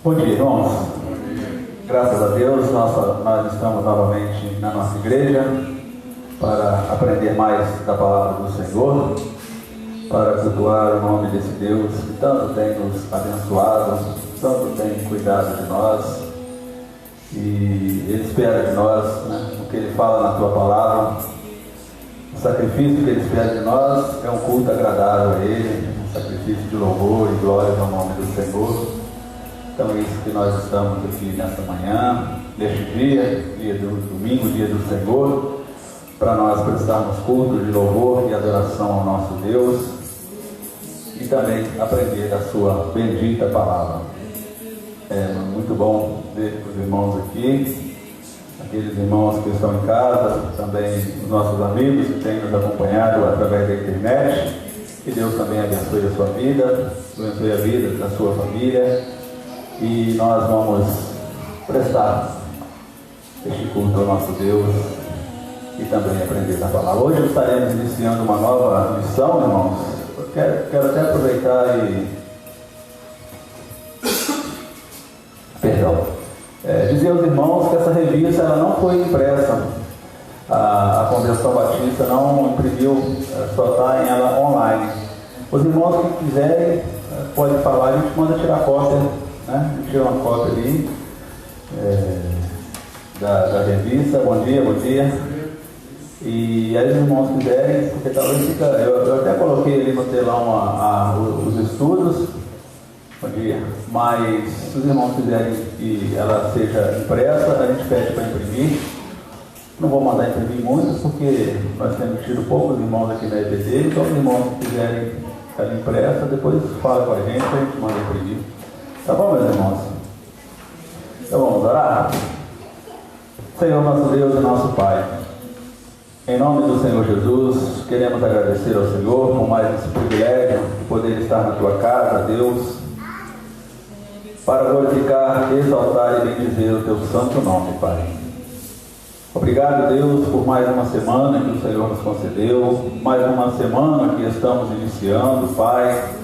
Bom dia, irmãos. Graças a Deus, nós estamos novamente na nossa igreja para aprender mais da palavra do Senhor, para cultuar o nome desse Deus que tanto tem nos abençoado, tanto tem cuidado de nós, e Ele espera de nós, o que Ele fala na Tua palavra. O sacrifício que Ele espera de nós é um culto agradável a Ele, um sacrifício de louvor e glória ao nome do Senhor. Então é isso que nós estamos aqui nesta manhã, neste dia do domingo, dia do Senhor, para nós prestarmos culto de louvor e adoração ao nosso Deus e também aprender a sua bendita palavra. É muito bom ver os irmãos aqui, aqueles irmãos que estão em casa, também os nossos amigos que têm nos acompanhado através da internet. Que Deus também abençoe a sua vida, abençoe a vida da sua família. E nós vamos prestar este culto ao nosso Deus e também aprender da palavra. Hoje estaremos iniciando uma nova missão, irmãos. Eu quero até aproveitar e dizer aos irmãos que essa revista ela não foi impressa. A Convenção Batista não imprimiu, só está em ela online. Os irmãos que quiserem podem falar, a gente manda tirar cópia. A gente tira uma cópia ali da revista. Bom dia, bom dia. E aí os irmãos quiserem, porque talvez fica. Eu até coloquei ali no telão os estudos. Bom dia. Mas se os irmãos quiserem que ela seja impressa, a gente pede para imprimir. Não vou mandar imprimir muitas, porque nós temos tido poucos irmãos aqui na EBD. Então os irmãos que quiserem ela impressa, depois fala com a gente manda imprimir. Tá bom, meus irmãos? Então vamos orar? Senhor nosso Deus e nosso Pai, em nome do Senhor Jesus, queremos agradecer ao Senhor por mais esse privilégio de poder estar na Tua casa, Deus, para glorificar, exaltar e bendizer o Teu santo nome, Pai. Obrigado, Deus, por mais uma semana que o Senhor nos concedeu, mais uma semana que estamos iniciando, Pai.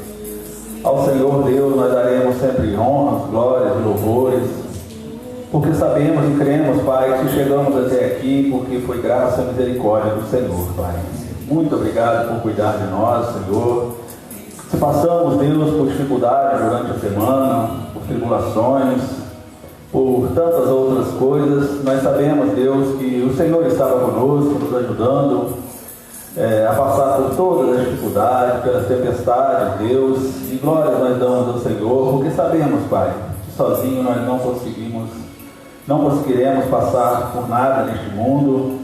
Ao Senhor Deus nós daremos sempre honras, glórias e louvores, porque sabemos e cremos, Pai, que chegamos até aqui porque foi graça e misericórdia do Senhor, Pai. Muito obrigado por cuidar de nós, Senhor. Se passamos, Deus, por dificuldades durante a semana, por tribulações, por tantas outras coisas, nós sabemos, Deus, que o Senhor estava conosco, nos ajudando a passar por todas as dificuldades, pelas tempestades, Deus, e glórias nós damos ao Senhor, porque sabemos, Pai, que sozinho nós não conseguiremos passar por nada neste mundo,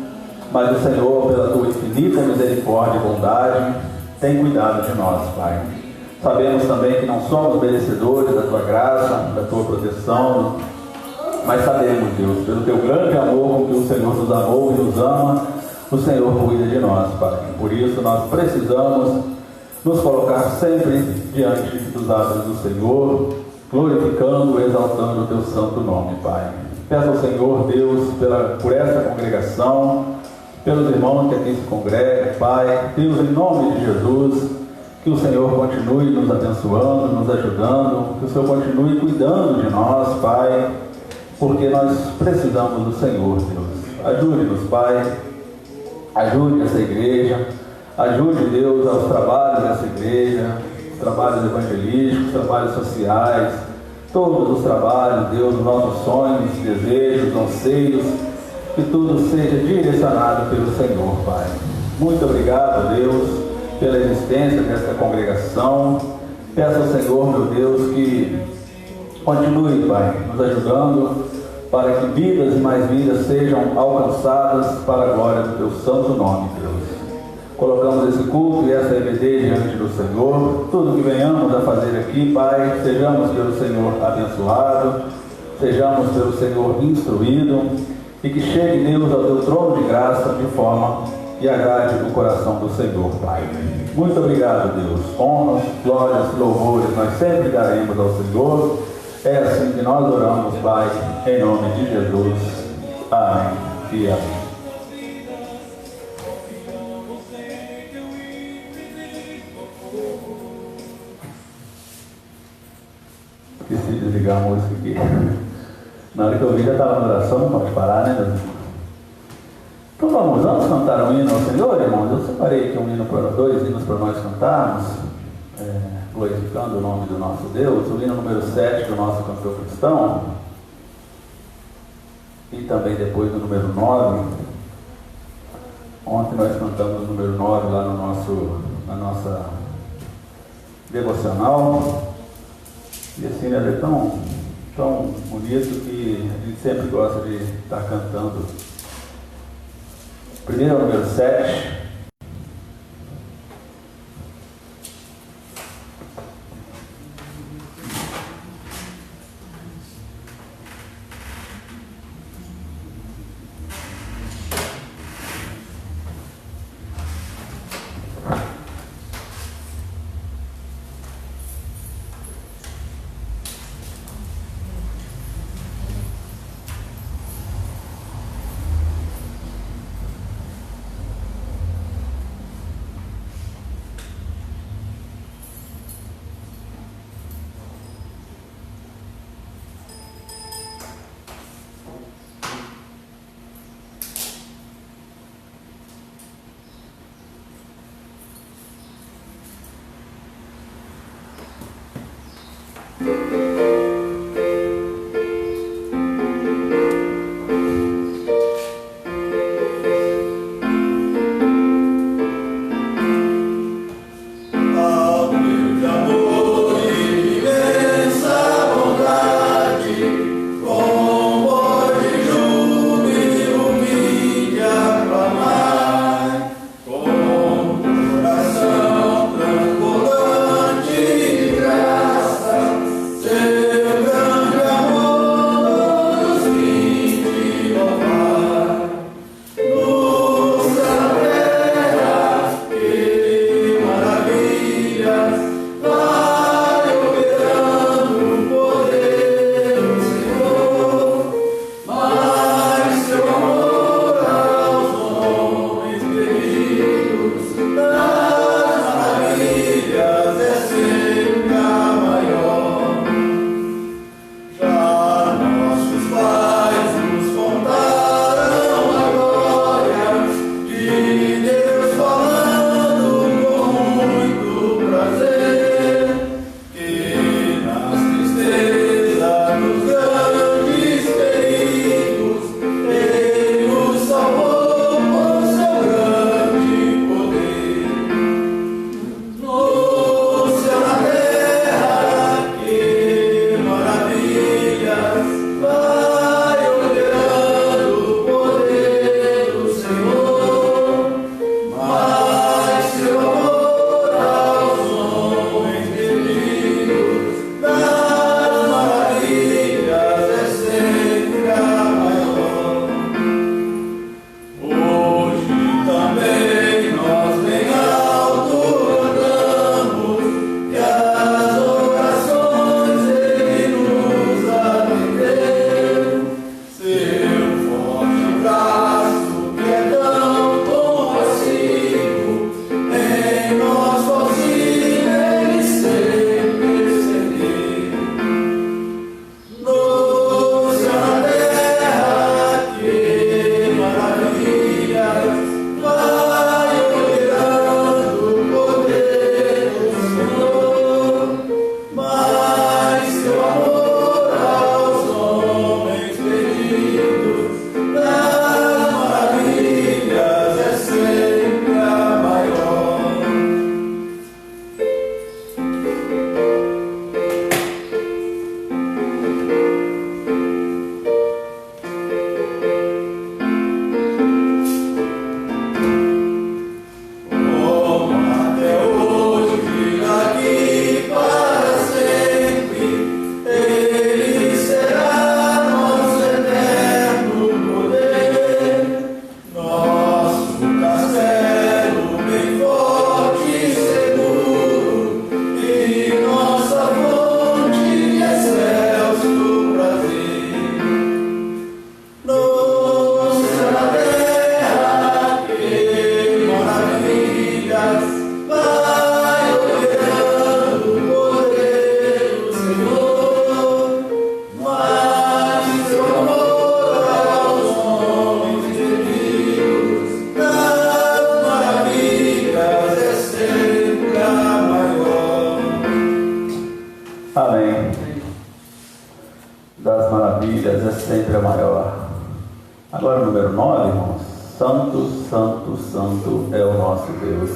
mas o Senhor, pela Tua infinita misericórdia e bondade, tem cuidado de nós, Pai. Sabemos também que não somos merecedores da Tua graça, da Tua proteção, mas sabemos, Deus, pelo Teu grande amor com que o Senhor nos amou e nos ama, o Senhor cuida de nós, Pai. Por isso nós precisamos nos colocar sempre diante dos atos do Senhor, glorificando e exaltando o Teu santo nome, Pai. Peço ao Senhor, Deus, por essa congregação, pelos irmãos que aqui se congregam, Pai. Deus, em nome de Jesus, que o Senhor continue nos abençoando, nos ajudando, que o Senhor continue cuidando de nós, Pai, porque nós precisamos do Senhor, Deus. Ajude-nos, Pai. Ajude essa igreja, ajude, Deus, aos trabalhos dessa igreja, os trabalhos evangelísticos, trabalhos sociais, todos os trabalhos, Deus, os nossos sonhos, desejos, anseios, que tudo seja direcionado pelo Senhor, Pai. Muito obrigado, Deus, pela existência desta congregação. Peço ao Senhor, meu Deus, que continue, Pai, nos ajudando, para que vidas e mais vidas sejam alcançadas para a glória do Teu santo nome, Deus. Colocamos esse culto e essa EBD diante do Senhor. Tudo que venhamos a fazer aqui, Pai, sejamos pelo Senhor abençoados, sejamos pelo Senhor instruídos, e que chegue, Deus, ao Teu trono de graça de forma que agrade o coração do Senhor, Pai. Muito obrigado, Deus. Honras, glórias, louvores nós sempre daremos ao Senhor. É assim que nós oramos, Pai, em nome de Jesus. Amém e amém. Esqueci de desligar a música aqui. Na hora que eu vi já estava na oração, não pode parar, né, meus irmãos? Então vamos cantar um hino ao Senhor, irmãos. Eu separei aqui um hino para dois hinos para nós cantarmos, glorificando o nome do nosso Deus. O hino número 7 do nosso cantor cristão, e também depois do número 9. Ontem nós cantamos o número 9 lá na nossa devocional. E assim, né, é tão bonito que a gente sempre gosta de estar cantando. Primeiro é o número 7. é sempre a maior. Agora o número 9, irmãos. Santo, santo, santo é o nosso Deus.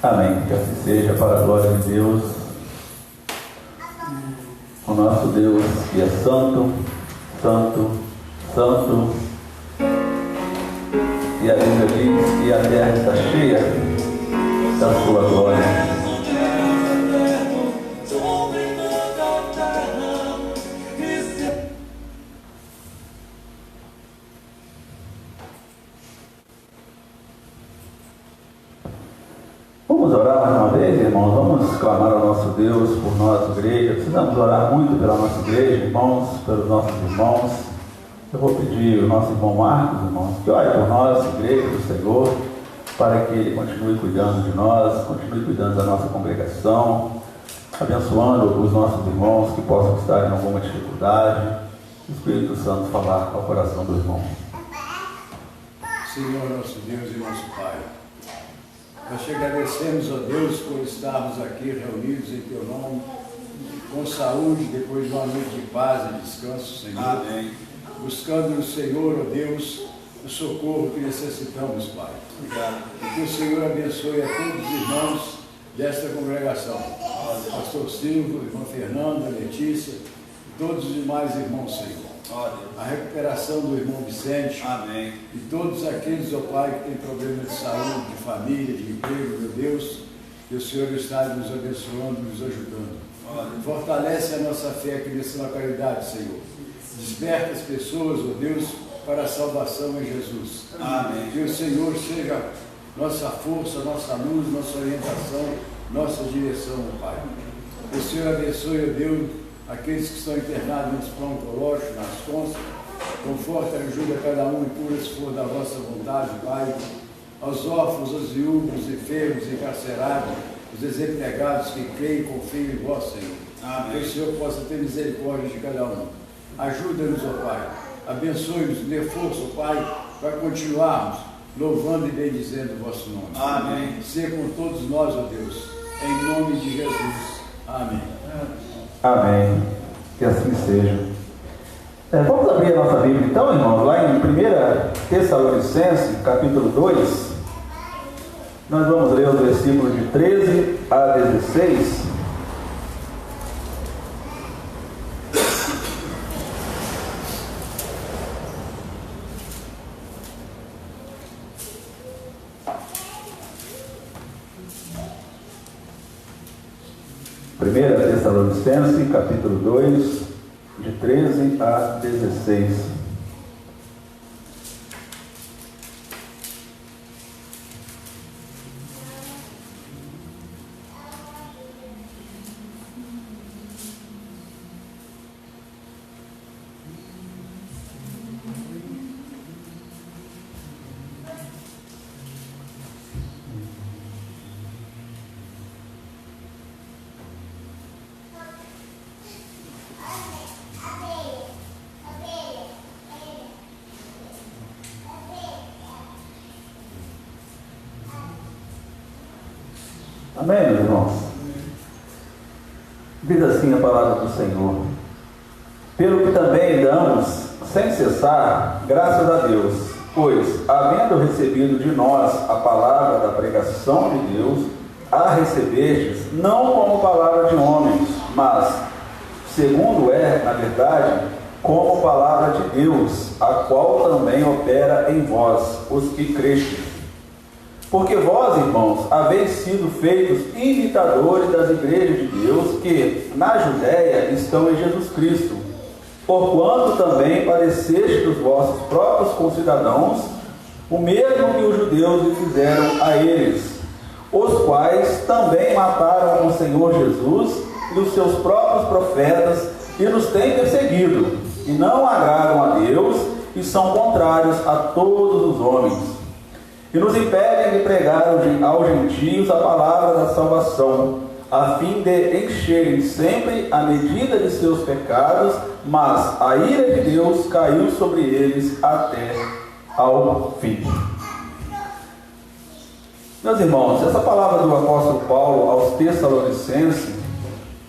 Amém. Que assim seja, para a glória de Deus. O nosso Deus que é santo, santo, santo. E a Bíblia diz que a terra está cheia da sua glória. Vamos orar mais uma vez, irmãos? Vamos clamar ao nosso Deus por nossa igreja. Precisamos orar muito pela nossa igreja, irmãos, pelos nossos irmãos. Eu vou pedir ao nosso irmão Marcos, irmãos, que ore por nós, igreja do Senhor, para que ele continue cuidando de nós, continue cuidando da nossa congregação, abençoando os nossos irmãos que possam estar em alguma dificuldade. O Espírito Santo falar ao coração do irmão. Senhor, nosso Deus e nosso Pai, nós te agradecemos, ó Deus, por estarmos aqui reunidos em Teu nome, com saúde, depois de uma noite de paz e descanso, Senhor. Amém. Buscando no Senhor, ó Deus, o socorro que necessitamos, Pai. Obrigado. E que o Senhor abençoe a todos os irmãos desta congregação. Pastor Silvio, irmã Fernanda, Letícia, e todos os demais irmãos, Senhor. a recuperação do irmão Vicente. Amém. E todos aqueles, ó Pai, que têm problemas de saúde, de família, de emprego, meu Deus, que o Senhor está nos abençoando, nos ajudando. Fortalece a nossa fé aqui nessa localidade, Senhor. Desperta as pessoas, ó Deus, para a salvação em Jesus. Amém. Que o Senhor seja nossa força, nossa luz, nossa orientação, nossa direção, ó Pai. Que o Senhor abençoe, ó Deus, aqueles que estão internados no hospital oncológico, nas constas. Conforta e ajuda cada um e cura se for da vossa vontade, Pai. Aos órfãos, aos viúvos, enfermos, encarcerados, os desempregados que creem e confiam em vós, Senhor. Amém. Que o Senhor possa ter misericórdia de cada um. Ajuda-nos, ó Pai. Abençoe-nos, dê força, ó Pai, para continuarmos louvando e bendizendo o vosso nome. Amém. Seja com todos nós, ó Deus, em nome de Jesus. Amém. Amém. Que assim seja. Vamos abrir a nossa Bíblia então, irmãos, lá em 1 Tessalonicenses, capítulo 2. Nós vamos ler os versículos de 13 a 16. Primeira Tessalonicenses, capítulo 2, de 13 a 16. Amém, meus irmãos? Diz assim a palavra do Senhor: pelo que também damos, sem cessar, graças a Deus, pois, havendo recebido de nós a palavra da pregação de Deus, a recebestes, não como palavra de homens, mas, segundo é, na verdade, como palavra de Deus, a qual também opera em vós, os que crestes. Porque vós, irmãos, haveis sido feitos imitadores das igrejas de Deus que, na Judéia, estão em Jesus Cristo, porquanto também padeceste dos vossos próprios concidadãos, o mesmo que os judeus lhe fizeram a eles, os quais também mataram o Senhor Jesus e os seus próprios profetas, e nos têm perseguido, e não agradam a Deus, e são contrários a todos os homens. E nos impedem de pregar aos gentios a palavra da salvação, a fim de encherem sempre a medida de seus pecados, mas a ira de Deus caiu sobre eles até ao fim. Meus irmãos, essa palavra do apóstolo Paulo aos Tessalonicenses,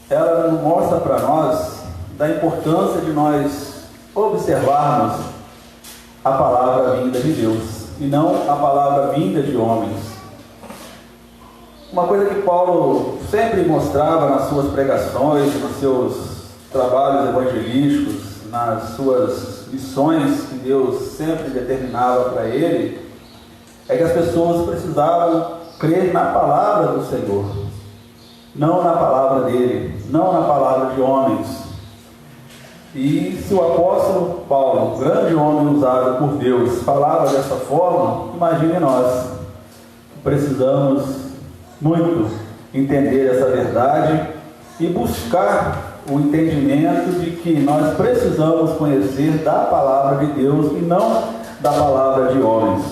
ela mostra para nós da importância de nós observarmos a palavra vinda de Deus e não a palavra vinda de homens. Uma coisa que Paulo sempre mostrava nas suas pregações, nos seus trabalhos evangelísticos, nas suas missões que Deus sempre determinava para ele, é que as pessoas precisavam crer na palavra do Senhor, não na palavra dele, não na palavra de homens. E se o apóstolo Paulo, grande homem usado por Deus, falava dessa forma, imagine nós, que precisamos muito entender essa verdade e buscar o entendimento de que nós precisamos conhecer da palavra de Deus e não da palavra de homens.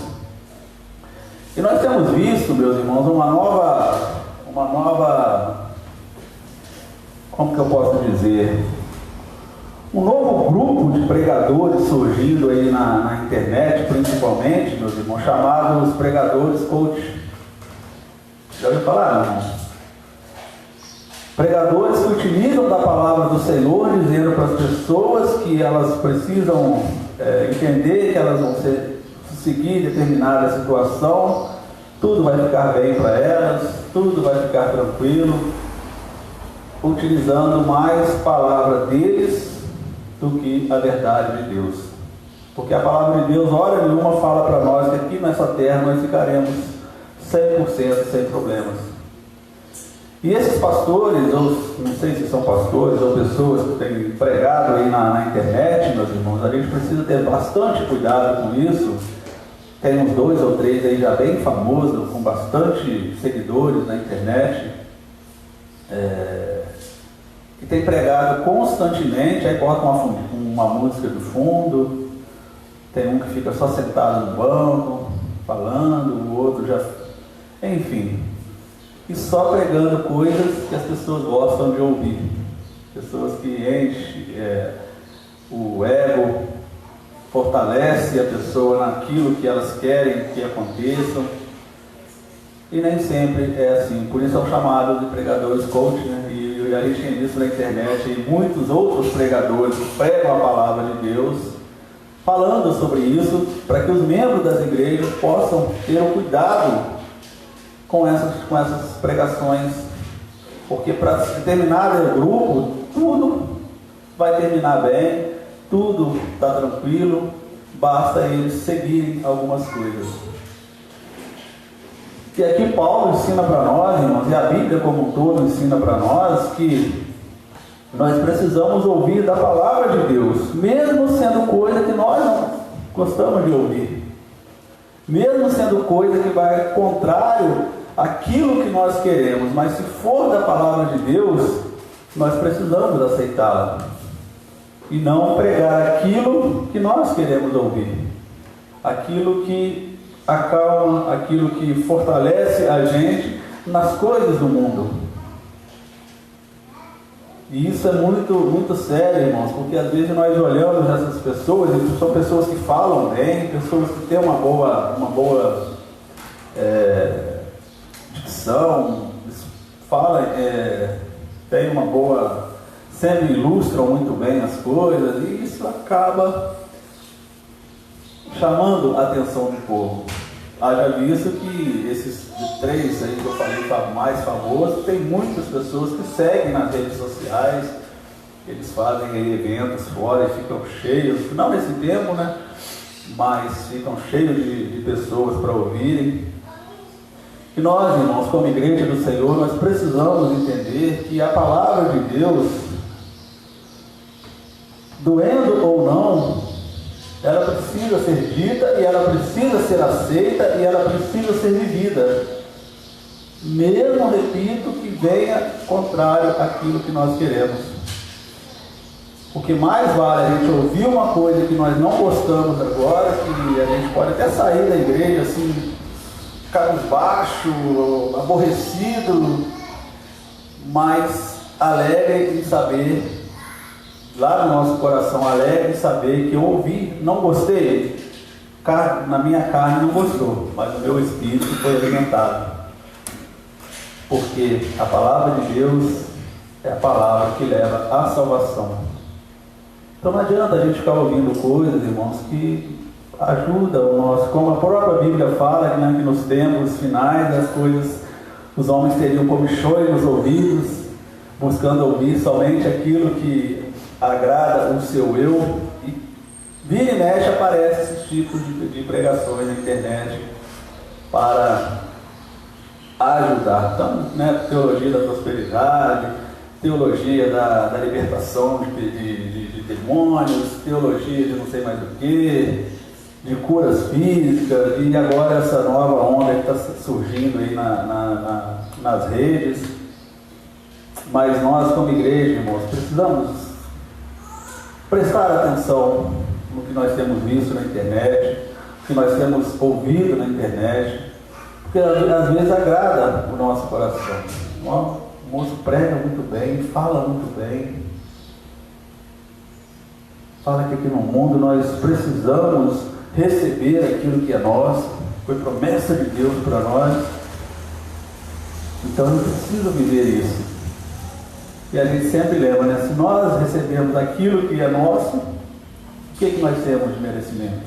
E nós temos visto, meus irmãos, uma nova, como que eu posso dizer, um novo grupo de pregadores surgindo aí na internet, principalmente, meus irmãos, chamados pregadores coach. Já ouviu falar, irmãos? Pregadores que utilizam da palavra do Senhor, dizendo para as pessoas que elas precisam entender que elas vão seguir determinada situação, tudo vai ficar bem para elas, tudo vai ficar tranquilo, utilizando mais palavra deles do que a verdade de Deus. Porque a palavra de Deus, hora nenhuma, fala para nós que aqui nessa terra nós ficaremos 100% sem problemas. E esses pastores, ou não sei se são pastores ou pessoas que têm pregado aí na internet, meus irmãos, a gente precisa ter bastante cuidado com isso. Tem uns 2 ou 3 aí já bem famosos, com bastante seguidores na internet, que tem pregado constantemente, aí coloca uma música do fundo, tem um que fica só sentado no banco, falando, o outro já... Enfim, e só pregando coisas que as pessoas gostam de ouvir. Pessoas que enchem o ego, fortalece a pessoa naquilo que elas querem que aconteça. E nem sempre é assim. Por isso é o chamado de pregadores coach, né? E a gente tem visto na internet e muitos outros pregadores que pregam a palavra de Deus, falando sobre isso, para que os membros das igrejas possam ter o cuidado com essas pregações, porque para determinado grupo, tudo vai terminar bem, tudo está tranquilo, basta eles seguirem algumas coisas. E aqui Paulo ensina para nós, irmãos, e a Bíblia como um todo ensina para nós, que nós precisamos ouvir da palavra de Deus, mesmo sendo coisa que nós não gostamos de ouvir, mesmo sendo coisa que vai contrário àquilo que nós queremos, mas se for da palavra de Deus, nós precisamos aceitá-la e não pregar aquilo que nós queremos ouvir, aquilo que acalma, aquilo que fortalece a gente nas coisas do mundo. E isso é muito, muito sério, irmãos, porque às vezes nós olhamos essas pessoas, e são pessoas que falam bem, pessoas que têm uma boa dicção, falam, têm uma boa, sempre ilustram muito bem as coisas, e isso acaba chamando a atenção do povo. Haja visto que esses 3 aí que eu falei mais famosos, tem muitas pessoas que seguem nas redes sociais, eles fazem aí eventos fora e ficam cheios, não nesse tempo, né? Mas ficam cheios de pessoas para ouvirem. E nós, irmãos, como igreja do Senhor, nós precisamos entender que a palavra de Deus, doendo ou não, ela precisa ser dita e ela precisa ser aceita e ela precisa ser vivida, mesmo, repito, que venha contrário àquilo que nós queremos. Porque mais vale a gente ouvir uma coisa que nós não gostamos agora, que a gente pode até sair da igreja assim, cabisbaixo, aborrecido, mas alegre em saber, lá no nosso coração alegre em saber que eu ouvi, não gostei, na minha carne não gostou, mas o meu espírito foi alimentado, porque a palavra de Deus é a palavra que leva à salvação. Então não adianta a gente ficar ouvindo coisas, irmãos, que ajudam o nosso, como a própria Bíblia fala, né, que nos tempos finais as coisas, os homens teriam comichões nos ouvidos, buscando ouvir somente aquilo que agrada o seu eu, e vira e mexe aparece esses tipos de pregações na internet para ajudar. Então, né, teologia da prosperidade, teologia da libertação de demônios, teologia de não sei mais o que, de curas físicas, e agora essa nova onda que está surgindo aí nas redes. Mas nós, como igreja, irmãos, precisamos prestar atenção no que nós temos visto na internet, no que nós temos ouvido na internet, porque às vezes agrada o nosso coração. O moço prega muito bem, fala muito bem, fala que aqui no mundo nós precisamos receber aquilo que é nosso, foi promessa de Deus para nós, então eu preciso viver isso. E a gente sempre lembra, né? Se nós recebemos aquilo que é nosso, o que nós temos de merecimento?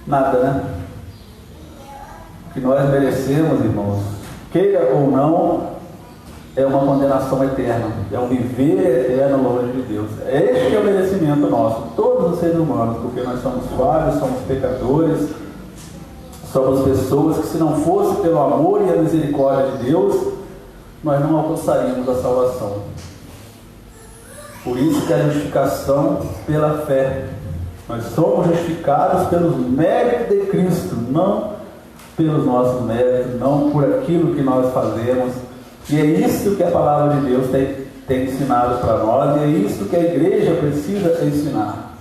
Nada, né? O que nós merecemos, irmãos, queira ou não, é uma condenação eterna, é um viver eterno longe de Deus. Este é o merecimento nosso, todos os seres humanos, porque nós somos falhos, somos pecadores, somos pessoas que, se não fosse pelo amor e a misericórdia de Deus, nós não alcançaríamos a salvação. Por isso que a justificação pela fé. Nós somos justificados pelos méritos de Cristo, não pelos nossos méritos, não por aquilo que nós fazemos. E é isso que a palavra de Deus tem ensinado para nós, e é isso que a igreja precisa ensinar.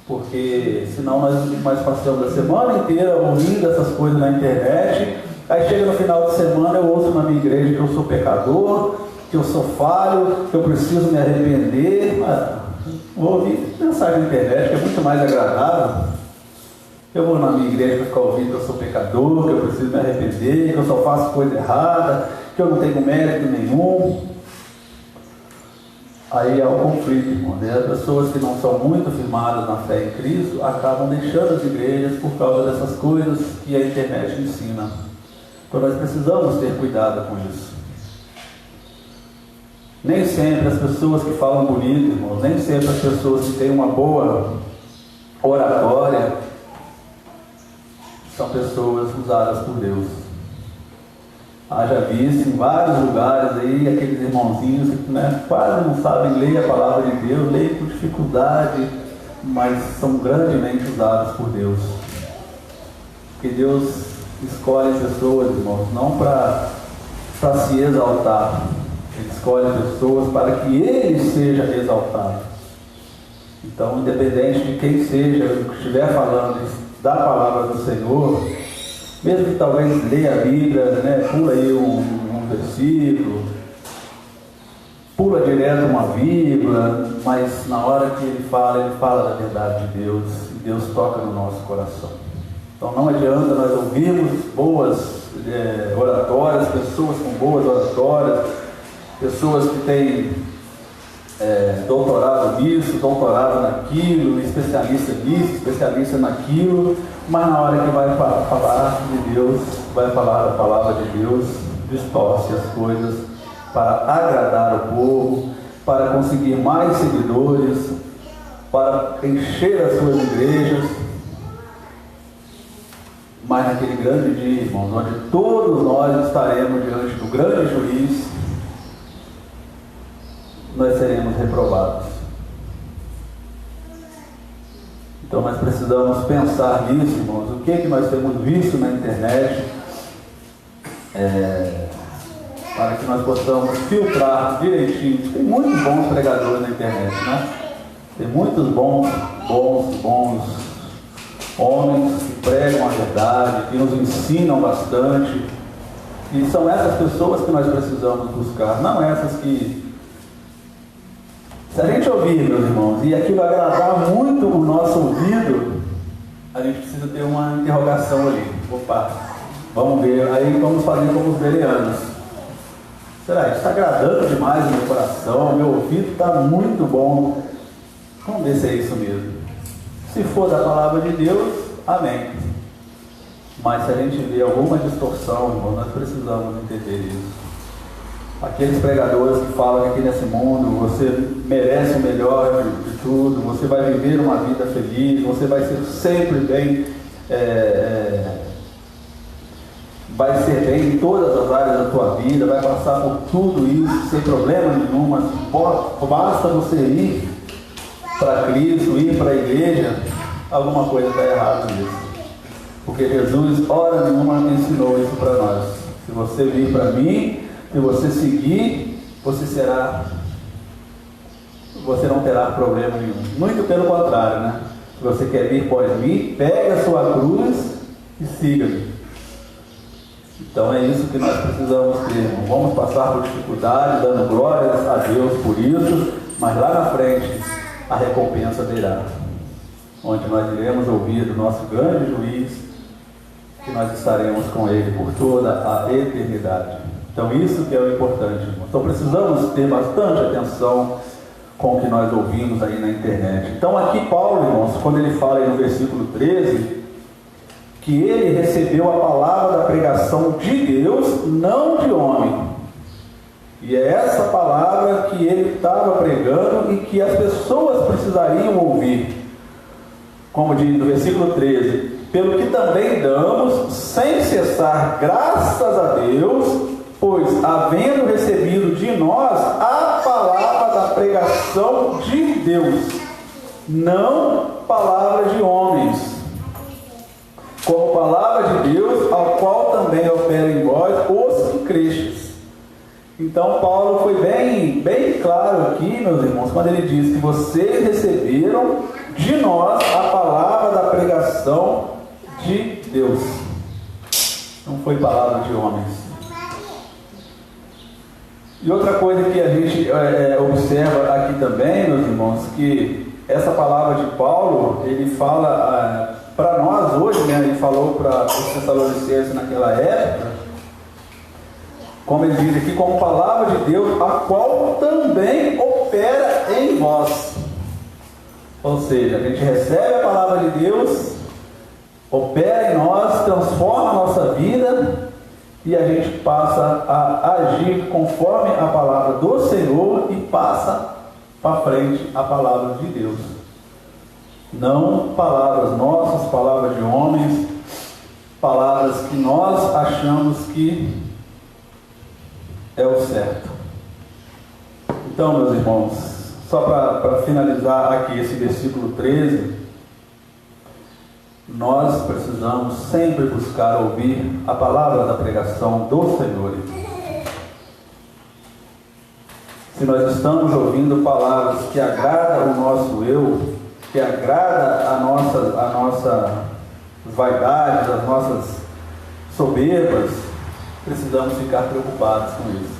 Porque senão nós passamos a semana inteira ouvindo essas coisas na internet, aí chega no final de semana eu ouço na minha igreja que eu sou pecador, que eu sou falho, que eu preciso me arrepender. Vou ouvir mensagem na internet, que é muito mais agradável. Eu vou na minha igreja para ficar ouvindo que eu sou pecador, que eu preciso me arrepender, que eu só faço coisa errada, que eu não tenho mérito nenhum. Aí há um conflito, irmão, né? As pessoas que não são muito firmadas na fé em Cristo acabam deixando as igrejas por causa dessas coisas que a internet ensina. Então nós precisamos ter cuidado com isso. Nem sempre as pessoas que falam bonito, irmãos, nem sempre as pessoas que têm uma boa oratória são pessoas usadas por Deus. Haja visto em vários lugares aí, aqueles irmãozinhos que, né, quase não sabem ler a palavra de Deus, leem com dificuldade, mas são grandemente usados por Deus. Porque Deus escolhe pessoas, irmãos, não para se exaltar. Ele escolhe pessoas para que Ele seja exaltado. Então, independente de quem seja, que estiver falando da palavra do Senhor, mesmo que talvez leia a Bíblia, né, pula aí um versículo, pula direto uma vírgula, mas na hora que ele fala da verdade de Deus, e Deus toca no nosso coração. Então não adianta nós ouvirmos boas oratórias, pessoas com boas oratórias, pessoas que têm doutorado nisso, doutorado naquilo, especialista nisso, especialista naquilo, mas na hora que vai falar de Deus, vai falar da palavra de Deus, distorce as coisas para agradar o povo, para conseguir mais seguidores, para encher as suas igrejas. Mas naquele grande dia, irmãos, onde todos nós estaremos diante do grande juiz, nós seremos reprovados. Então nós precisamos pensar nisso, irmãos. O que nós temos visto na internet, para que nós possamos filtrar direitinho. Tem muitos bons pregadores na internet, né? Tem muitos bons homens que pregam a verdade, que nos ensinam bastante. E são essas pessoas que nós precisamos buscar, não essas que... Se a gente ouvir, meus irmãos, e aquilo agradar muito o nosso ouvido, a gente precisa ter uma interrogação ali. Opa, vamos ver, aí vamos fazer como os bereanos. Será que está agradando demais o meu coração, o meu ouvido está muito bom? Vamos ver se é isso mesmo. Se for da palavra de Deus, amém. Mas se a gente vê alguma distorção, irmão, nós precisamos entender isso. Aqueles pregadores que falam que aqui nesse mundo você merece o melhor de tudo, você vai viver uma vida feliz, você vai ser sempre bem, vai ser bem em todas as áreas da tua vida, vai passar por tudo isso sem problema nenhum, mas basta você ir para Cristo, ir para a igreja, alguma coisa está errada nisso. Porque Jesus, hora nenhuma, ensinou isso para nós. Se você vir para mim, se você seguir, você não terá problema nenhum. Muito pelo contrário, né? Se você quer vir após mim, pegue a sua cruz e siga-me. Então é isso que nós precisamos ter. Não vamos passar por dificuldade, dando glórias a Deus por isso, mas lá na frente a recompensa virá, onde nós iremos ouvir do nosso grande juiz, que nós estaremos com ele por toda a eternidade. Então isso que é o importante, irmão. Então precisamos ter bastante atenção com o que nós ouvimos aí na internet. Então aqui Paulo, irmãos, quando ele fala aí no versículo 13, que ele recebeu a palavra da pregação de Deus, não de homem. E é essa palavra que ele estava pregando e que as pessoas precisariam ouvir. Como diz no versículo 13: pelo que também damos, sem cessar, graças a Deus, pois, havendo recebido de nós a palavra da pregação de Deus, não palavra de homens, como palavra de Deus, ao qual também opera em vós os que crestes. Então Paulo foi bem claro aqui, meus irmãos, quando ele diz que vocês receberam de nós a palavra da pregação de Deus. Não foi palavra de homens. E outra coisa que a gente observa aqui também, meus irmãos, que essa palavra de Paulo, ele fala para nós hoje, né? Ele falou para os Tessalonicenses naquela época, como ele diz aqui, como palavra de Deus, a qual também opera em vós. Ou seja, a gente recebe a palavra de Deus, opera em nós, transforma a nossa vida, e a gente passa a agir conforme a palavra do Senhor e passa para frente a palavra de Deus. Não palavras nossas, palavras de homens, palavras que nós achamos que é o certo. Então, meus irmãos, só para finalizar aqui esse versículo 13, nós precisamos sempre buscar ouvir a palavra da pregação do Senhor. Se nós estamos ouvindo palavras que agradam o nosso eu, que agrada a nossa vaidade, as nossas soberbas, precisamos ficar preocupados com isso.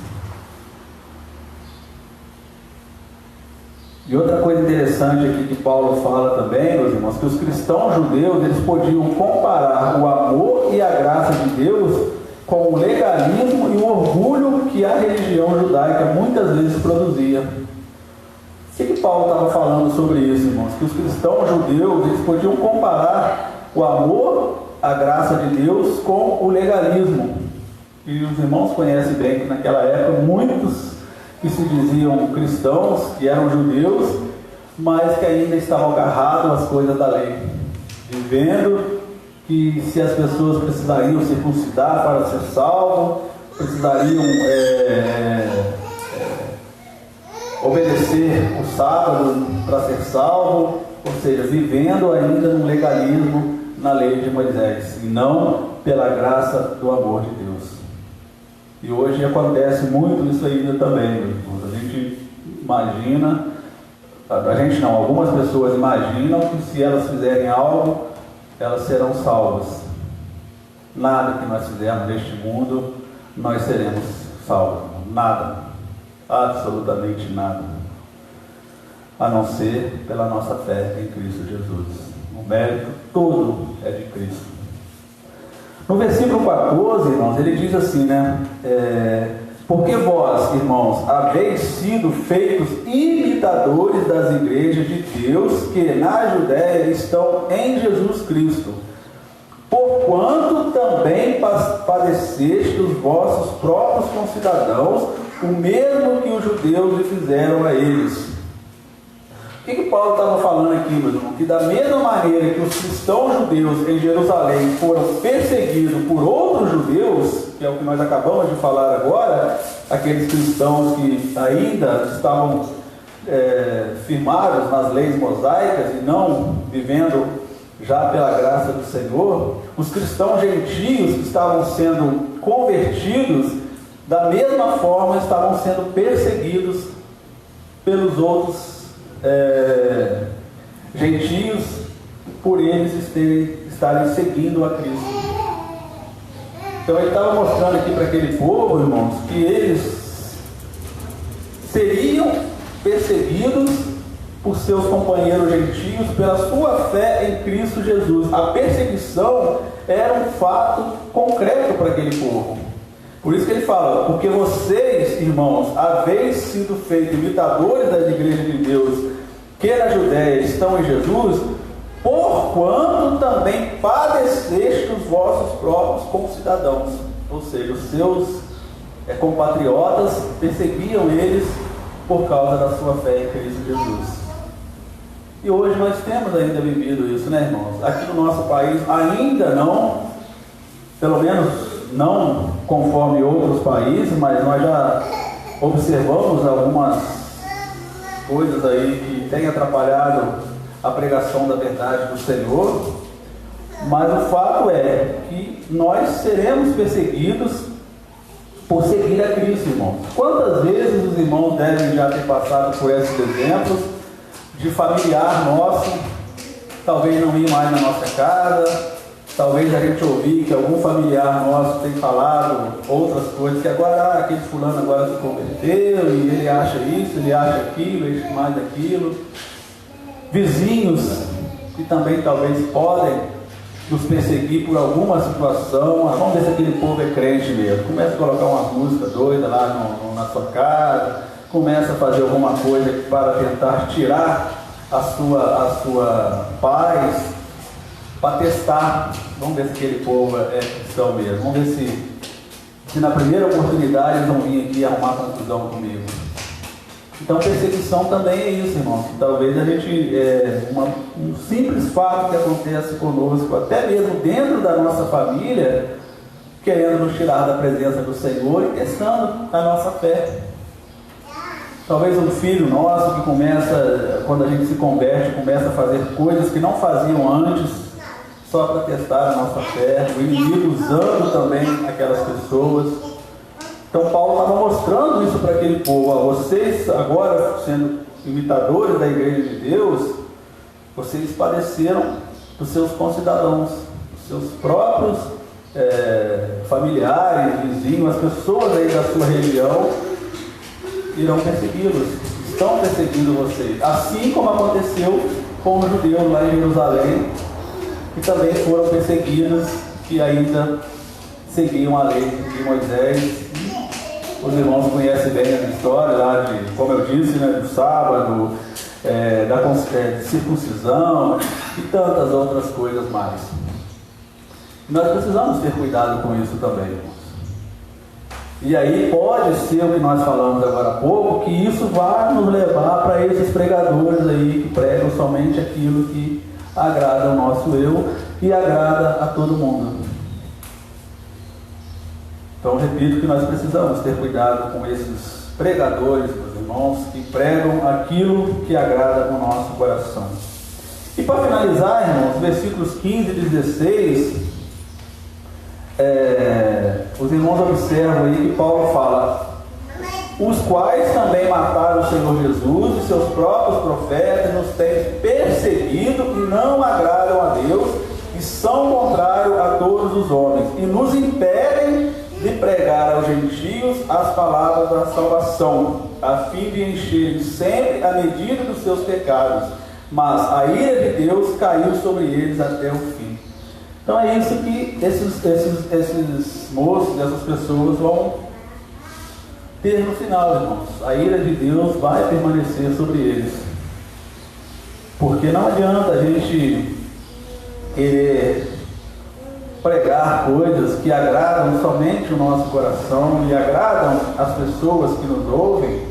E outra coisa interessante aqui que Paulo fala também, meus irmãos, que os cristãos judeus, eles podiam comparar o amor e a graça de Deus com o legalismo e o orgulho que a religião judaica muitas vezes produzia. O que Paulo estava falando sobre isso, irmãos? Que os cristãos judeus, eles podiam comparar o amor, a graça de Deus com o legalismo. E os irmãos conhecem bem que naquela época muitos que se diziam cristãos, que eram judeus, mas que ainda estavam agarrados às coisas da lei, vivendo que se as pessoas precisariam circuncidar para ser salvo, precisariam obedecer o sábado para ser salvo, ou seja, vivendo ainda no legalismo na lei de Moisés, e não pela graça do amor de Deus. E hoje acontece muito isso ainda também, meus irmãos. A gente imagina, algumas pessoas imaginam que se elas fizerem algo, elas serão salvas. Nada que nós fizermos neste mundo, nós seremos salvos. Nada, absolutamente nada, a não ser pela nossa fé em Cristo Jesus. O mérito todo é de Cristo. No versículo 14, irmãos, ele diz assim, né? Porque vós, irmãos, haveis sido feitos imitadores das igrejas de Deus que na Judéia estão em Jesus Cristo, porquanto também padeceste os vossos próprios concidadãos, o mesmo que os judeus lhe fizeram a eles. O que Paulo estava falando aqui, meu irmão? Que da mesma maneira que os cristãos judeus em Jerusalém foram perseguidos por outros judeus, que é o que nós acabamos de falar agora, aqueles cristãos que ainda estavam firmados nas leis mosaicas e não vivendo já pela graça do Senhor, os cristãos gentios que estavam sendo convertidos, da mesma forma estavam sendo perseguidos pelos outros gentios, por eles estarem seguindo a Cristo. Então ele estava mostrando aqui para aquele povo, irmãos, que eles seriam perseguidos por seus companheiros gentios pela sua fé em Cristo Jesus. A perseguição era um fato concreto para aquele povo. Por isso que ele fala, porque vocês, irmãos, haveis sido feitos imitadores das igrejas de Deus que na Judéia estão em Jesus, porquanto também padeceste os vossos próprios concidadãos, ou seja, os seus compatriotas perseguiam eles por causa da sua fé em Cristo Jesus. E hoje nós temos ainda vivido isso, né, irmãos? Aqui no nosso país ainda não, pelo menos não conforme outros países, mas nós já observamos algumas coisas aí que têm atrapalhado a pregação da verdade do Senhor. Mas o fato é que nós seremos perseguidos por seguir a Cristo, irmãos. Quantas vezes os irmãos devem já ter passado por esses exemplos de familiar nosso, talvez não ir mais na nossa casa, talvez a gente ouvir que algum familiar nosso tem falado outras coisas, que agora aquele fulano agora se converteu e ele acha isso, ele acha aquilo, ele mais aquilo. Vizinhos que também talvez podem nos perseguir por alguma situação. Vamos ver se aquele povo é crente mesmo. Começa a colocar umas músicas doidas lá na sua casa, começa a fazer alguma coisa para tentar tirar a sua paz, para testar. Vamos ver se aquele povo é cristão mesmo. Vamos ver se na primeira oportunidade eles vão vir aqui arrumar confusão comigo. Então perseguição também é isso, irmãos. Talvez a gente, um simples fato que acontece conosco, até mesmo dentro da nossa família, querendo nos tirar da presença do Senhor e testando a nossa fé. Talvez um filho nosso que começa, quando a gente se converte, começa a fazer coisas que não faziam antes, só para testar a nossa fé, o inimigo usando também aquelas pessoas. Então Paulo estava mostrando isso para aquele povo. Vocês agora, sendo imitadores da igreja de Deus, vocês padeceram dos seus concidadãos, dos seus próprios familiares, vizinhos, as pessoas aí da sua região irão persegui-los, estão perseguindo vocês, assim como aconteceu com os judeus lá em Jerusalém, que também foram perseguidos, que ainda seguiam a lei de Moisés. Os irmãos conhecem bem a história lá de, como eu disse, né, do sábado, da circuncisão e tantas outras coisas mais. Nós precisamos ter cuidado com isso também, irmãos. E aí pode ser o que nós falamos agora há pouco, que isso vai nos levar para esses pregadores aí que pregam somente aquilo que agrada ao nosso eu e agrada a todo mundo. Então, repito que nós precisamos ter cuidado com esses pregadores, meus irmãos, que pregam aquilo que agrada o nosso coração. E para finalizar, irmãos, versículos 15 e 16, os irmãos observam aí que Paulo fala: os quais também mataram o Senhor Jesus e seus próprios profetas, nos têm perseguido e não agradam a Deus, e são contrários a todos os homens, e nos impedem de pregar aos gentios as palavras da salvação, a fim de encher sempre a medida dos seus pecados, mas a ira de Deus caiu sobre eles até o fim. Então é isso que esses moços, essas pessoas vão ter no final, irmãos. A ira de Deus vai permanecer sobre eles, porque não adianta a gente querer pregar coisas que agradam somente o nosso coração e agradam as pessoas que nos ouvem,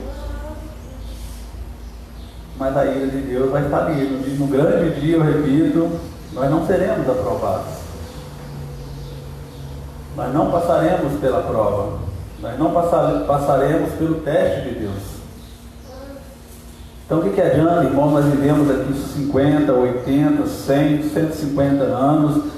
mas a ira de Deus vai estar ali. No grande dia, eu repito, nós não seremos aprovados, nós não passaremos pela prova, nós não passaremos pelo teste de Deus. Então o que adianta, irmãos, nós vivemos aqui 50, 80, 100, 150 anos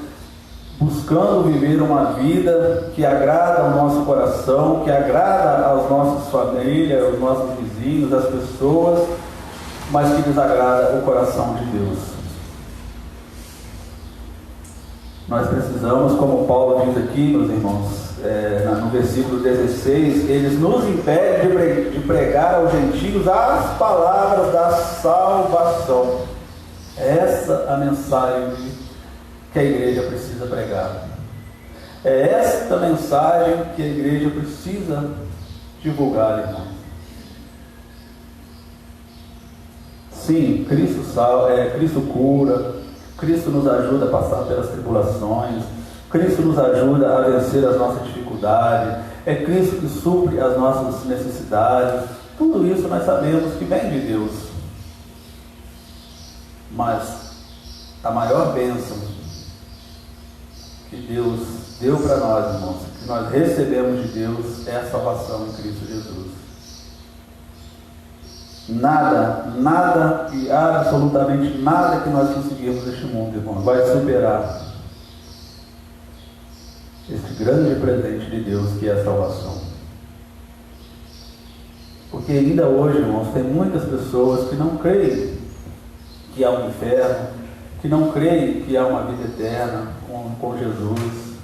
buscando viver uma vida que agrada ao nosso coração, que agrada aos nossos famílias, aos nossos vizinhos, às pessoas, mas que desagrada o coração de Deus. Nós precisamos, como Paulo diz aqui, meus irmãos, no versículo 16, eles nos impedem de pregar aos gentios as palavras da salvação. Essa é a mensagem que a igreja precisa pregar. É esta mensagem que a igreja precisa divulgar, irmão. Sim, Cristo salva, Cristo cura, Cristo nos ajuda a passar pelas tribulações, Cristo nos ajuda a vencer as nossas dificuldades. dificuldade, é Cristo que supre as nossas necessidades. Tudo isso nós sabemos que vem de Deus. Mas a maior bênção que Deus deu para nós, irmãos, que nós recebemos de Deus, é a salvação em Cristo Jesus. Nada e absolutamente nada que nós conseguirmos neste mundo, irmãos, vai superar esse grande presente de Deus que é a salvação. Porque ainda hoje, irmãos, tem muitas pessoas que não creem que há um inferno, que não creem que há uma vida eterna com Jesus.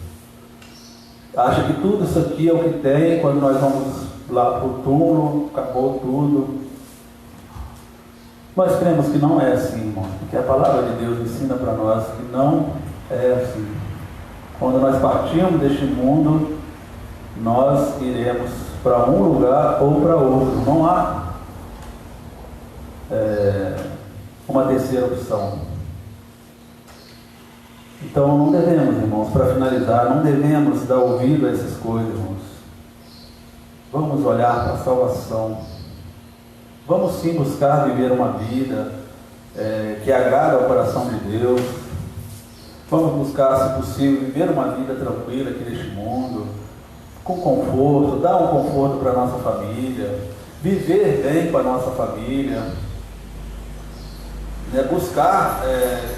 Acha que tudo isso aqui é o que tem, quando nós vamos lá para o túmulo, acabou tudo. Nós cremos que não é assim, irmão, porque a palavra de Deus ensina para nós que não é assim. Quando nós partimos deste mundo, nós iremos para um lugar ou para outro. Não há uma terceira opção. Então não devemos, irmãos, para finalizar, não devemos dar ouvido a essas coisas, irmãos. Vamos olhar para a salvação. Vamos sim buscar viver uma vida que agrada ao coração de Deus. Vamos buscar, se possível, viver uma vida tranquila aqui neste mundo, com conforto, dar um conforto para a nossa família, viver bem com a nossa família, buscar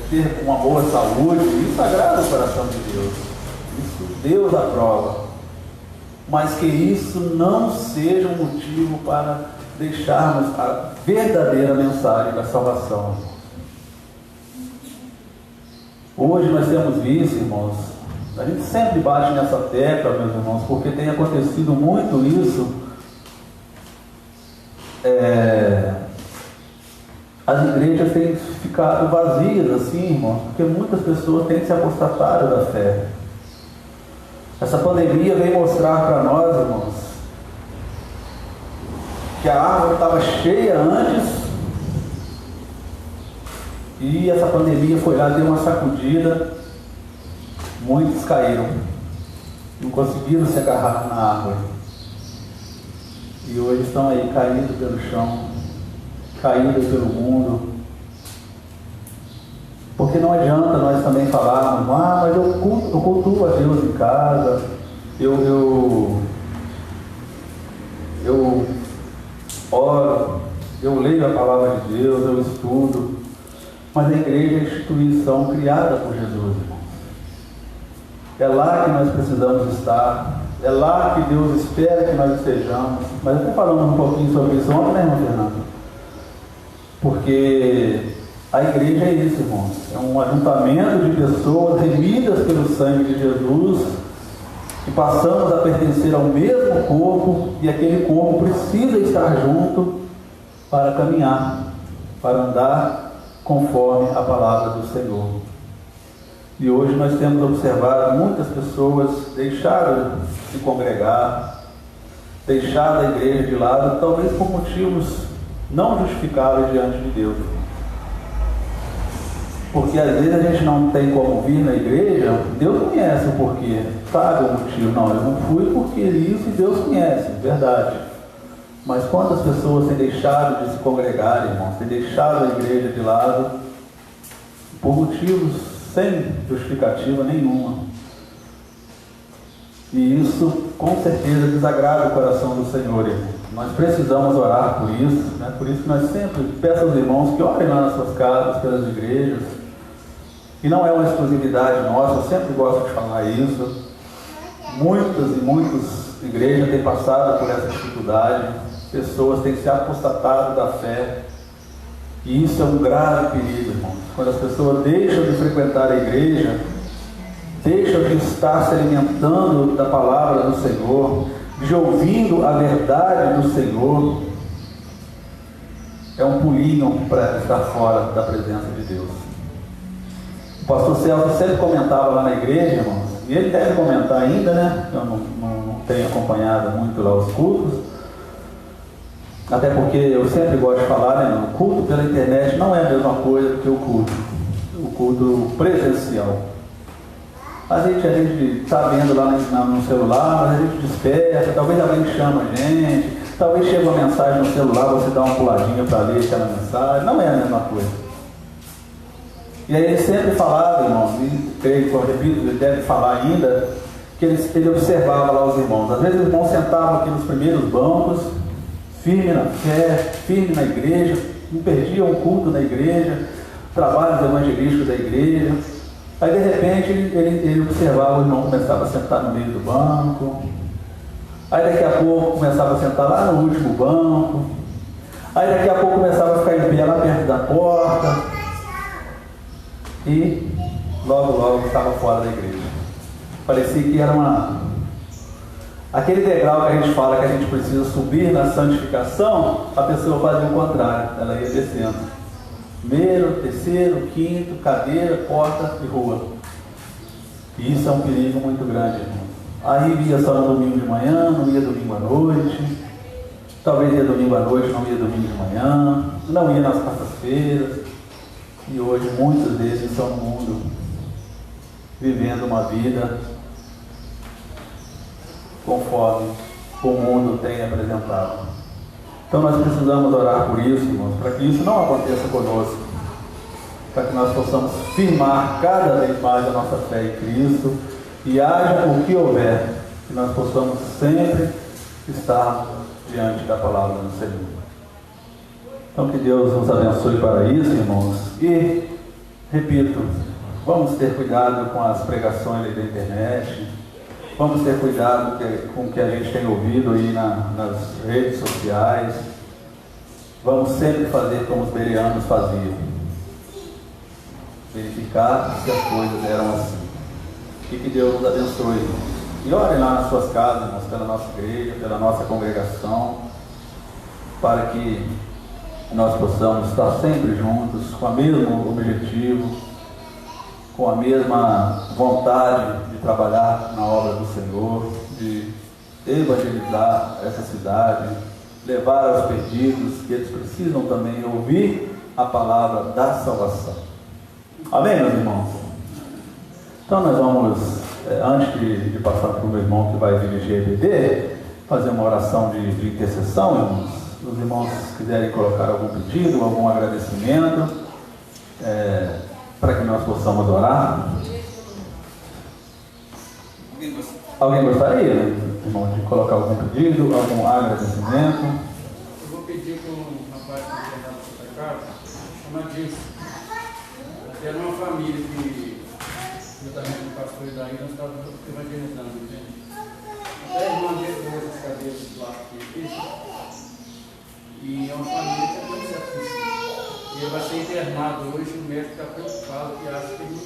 ter uma boa saúde. Isso agrada o coração de Deus, isso Deus aprova, mas que isso não seja um motivo para deixarmos a verdadeira mensagem da salvação. Hoje nós temos visto, irmãos, a gente sempre bate nessa tecla, meus irmãos, porque tem acontecido muito isso. As igrejas têm ficado vazias assim, irmãos, porque muitas pessoas têm se apostatado da fé. Essa pandemia veio mostrar para nós, irmãos, que a árvore estava cheia antes, e essa pandemia foi lá, deu uma sacudida, muitos caíram, não conseguiram se agarrar na árvore, e hoje estão aí caídos pelo chão, caídos pelo mundo. Porque não adianta nós também falarmos, mas eu cultuo a Deus em casa, eu oro, eu leio a palavra de Deus, eu estudo. Mas a igreja é a instituição criada por Jesus, irmãos. É lá que nós precisamos estar, é lá que Deus espera que nós estejamos. Mas até falando um pouquinho sobre isso ontem, né, irmão Fernando? Porque a igreja é isso, irmãos, é um ajuntamento de pessoas remidas pelo sangue de Jesus, que passamos a pertencer ao mesmo corpo, e aquele corpo precisa estar junto para caminhar, para andar conforme a palavra do Senhor. E hoje nós temos observado muitas pessoas deixaram de se congregar, deixaram a igreja de lado, talvez por motivos não justificáveis diante de Deus. Porque às vezes a gente não tem como vir na igreja, Deus conhece o porquê, sabe o motivo. Não, eu não fui porque isso, e Deus conhece, verdade. Mas quantas pessoas têm deixado de se congregar, irmãos, têm deixado a igreja de lado, por motivos sem justificativa nenhuma. E isso com certeza desagrada o coração do Senhor, irmão. Nós precisamos orar por isso, né? Por isso que nós sempre peço aos irmãos que orem lá nas suas casas, pelas igrejas. E não é uma exclusividade nossa, eu sempre gosto de falar isso. Muitas e muitas igrejas têm passado por essa dificuldade, pessoas têm se apostatado da fé, e isso é um grave perigo, irmãos. Quando as pessoas deixam de frequentar a igreja, deixam de estar se alimentando da palavra do Senhor, de ouvindo a verdade do Senhor, é um pulinho para estar fora da presença de Deus. O pastor Celso sempre comentava lá na igreja, irmãos, e ele deve comentar ainda, né? Eu não tenho acompanhado muito lá os cultos, até porque eu sempre gosto de falar, né? O culto pela internet não é a mesma coisa que o culto presencial. a gente está vendo lá no celular, mas a gente desperta, talvez alguém chama a gente, talvez chegue uma mensagem no celular, você dá uma puladinha para ler aquela mensagem, não é a mesma coisa. E aí ele sempre falava, irmão, e creio que eu repito, ele deve falar ainda, que ele observava lá os irmãos. Às vezes os irmãos sentavam aqui nos primeiros bancos, firme na fé, firme na igreja, não perdiam o culto da igreja, trabalhos evangelísticos da igreja. Aí de repente ele observava o irmão começava a sentar no meio do banco, aí daqui a pouco começava a sentar lá no último banco, aí daqui a pouco começava a ficar em pé lá perto da porta e logo estava fora da igreja. Parecia que era aquele degrau que a gente fala que a gente precisa subir na santificação, a pessoa fazia o contrário, ela ia descendo. Primeiro, terceiro, quinto, cadeira, porta e rua. E isso é um perigo muito grande, irmão. Aí ia só no domingo de manhã, não ia domingo à noite. Talvez ia domingo à noite, não ia domingo de manhã. Não ia nas quartas-feiras. E hoje muitos deles estão no mundo vivendo uma vida conforme o mundo tem apresentado. Então nós precisamos orar por isso, irmãos, para que isso não aconteça conosco, para que nós possamos firmar cada vez mais a nossa fé em Cristo e haja o que houver, que nós possamos sempre estar diante da palavra do Senhor. Então que Deus nos abençoe para isso, irmãos, e repito, vamos ter cuidado com as pregações da internet, vamos ter cuidado com o que a gente tem ouvido aí nas redes sociais. Vamos sempre fazer como os bereanos faziam. Verificar se as coisas eram assim. E que Deus nos abençoe. E orem lá nas suas casas, irmãos, pela nossa igreja, pela nossa congregação, para que nós possamos estar sempre juntos, com o mesmo objetivo, com a mesma vontade de trabalhar na obra do Senhor, de evangelizar essa cidade, levar aos perdidos, que eles precisam também ouvir a palavra da salvação. Amém, meus irmãos? Então nós vamos, antes de passar para o meu irmão que vai dirigir a EBD, fazer uma oração de intercessão, irmãos. Se os irmãos quiserem colocar algum pedido, algum agradecimento, para que nós possamos orar. Alguém gostaria, irmão, de colocar algum pedido, algum agradecimento? Eu vou pedir para um rapaz que vai na sua casa, chama Dilson. Era uma família que, juntamente com o pastor daí, nós estávamos evangelizando, gente. Até a irmã dele com essas cabeças do lado aqui. E é uma família que é muito sacrifício. E ele vai ser internado hoje, o médico está preocupado, que acha que ele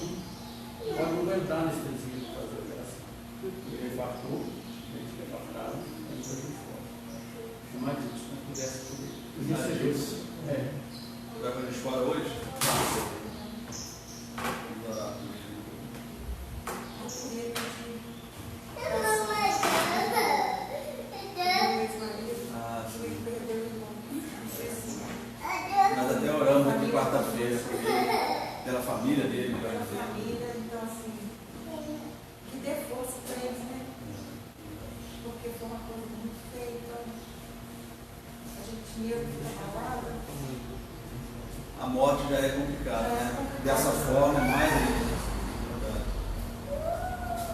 não pode aguentar nesse desvio de fazer a operação. Ele infartou, ele fica infartado, ele foi de fora. Chamar disso, se não pudesse poder. Isso. Vai para a gente fora hoje? Nós até oramos aqui quarta-feira pela família dele, então assim, que dê força para eles, né? Porque foi uma coisa muito feia, então a gente mesmo fica abalada. A morte já é complicada, né? Dessa forma, mais ainda.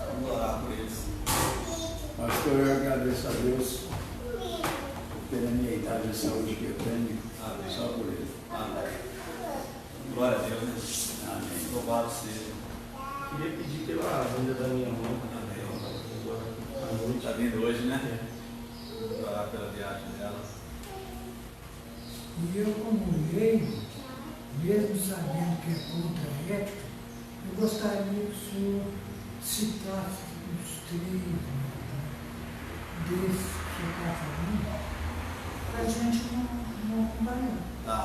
Vamos orar por eles. Pastor, eu agradeço a Deus pela minha idade de saúde que eu tenho. Amém. Só por ele. Amém. Glória a Deus, né? Amém. Louvado seja. Queria pedir pela vinda da minha mãe. Amém. Está vindo hoje, né? Vamos orar pela viagem dela. E eu, como leigo, mesmo sabendo que é contra a ética, eu gostaria que o senhor citasse os três desses que você está falando, para a gente não acompanhar. Tá.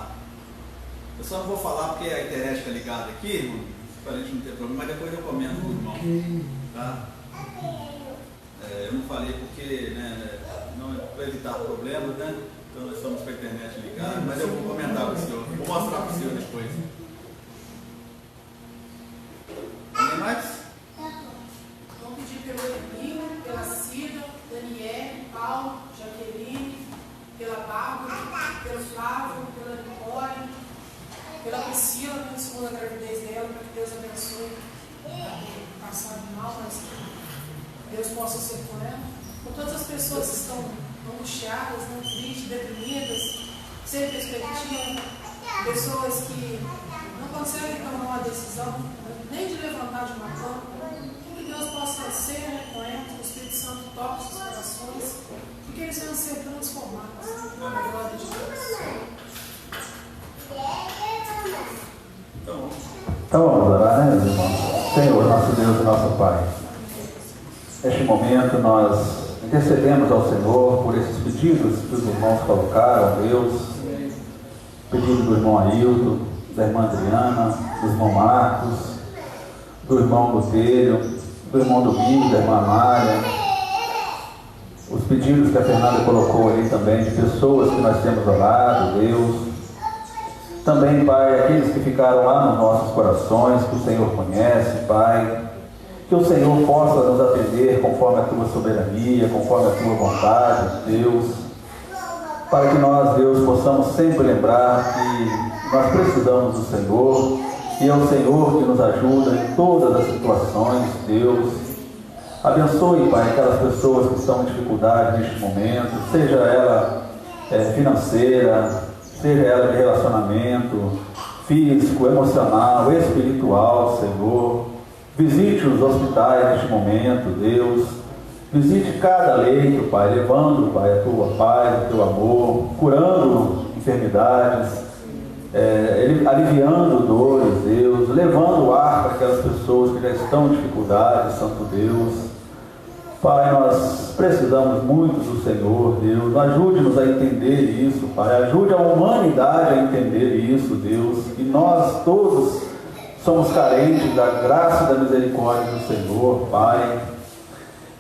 Eu só não vou falar porque a internet fica ligada aqui, irmão, para a gente não ter problema, mas depois eu comento com o irmão. Ok. Tá? Eu não falei porque, né, não para evitar problemas, né? Então nós estamos com a internet ligada, mas eu vou comentar com o senhor, vou mostrar para o senhor depois. Tem mais? Paulo, Jaqueline, pela Bárbara, pelo Flávio, pela Nicole, pela Priscila, pela segunda gravidez dela, para que Deus abençoe passado mal, mas que Deus possa ser com ela. Por todas as pessoas que estão angustiadas, tristes, deprimidas, sem perspectiva, pessoas que não conseguem tomar uma decisão, nem de levantar de uma cama, que Deus possa ser com elas, que o Espírito Santo toque os corações e que eles venham ser transformados na glória de Deus. Então vamos orar, né, meus irmãos? Senhor, nosso Deus e nosso Pai, neste momento nós intercedemos ao Senhor por esses pedidos que os irmãos colocaram, Deus, pedido do irmão Ailton, da irmã Adriana, do irmão Marcos, do irmão Botelho, do irmão Domingos, da irmã Mária, os pedidos que a Fernanda colocou ali também, de pessoas que nós temos orado, Deus. Também, Pai, aqueles que ficaram lá nos nossos corações, que o Senhor conhece, Pai, que o Senhor possa nos atender conforme a Tua soberania, conforme a Tua vontade, Deus, para que nós, Deus, possamos sempre lembrar que nós precisamos do Senhor, e é o Senhor que nos ajuda em todas as situações, Deus. Abençoe, Pai, aquelas pessoas que estão em dificuldade neste momento, seja ela financeira, seja ela de relacionamento, físico, emocional, espiritual, Senhor. Visite os hospitais neste momento, Deus. Visite cada leito, Pai, levando, Pai, a Tua paz, o Teu amor, curando enfermidades, aliviando dores, Deus, levando o ar para aquelas pessoas que já estão em dificuldade, Santo Deus. Pai, nós precisamos muito do Senhor, Deus. Ajude-nos a entender isso, Pai. Ajude a humanidade a entender isso, Deus. Que nós todos somos carentes da graça e da misericórdia do Senhor, Pai.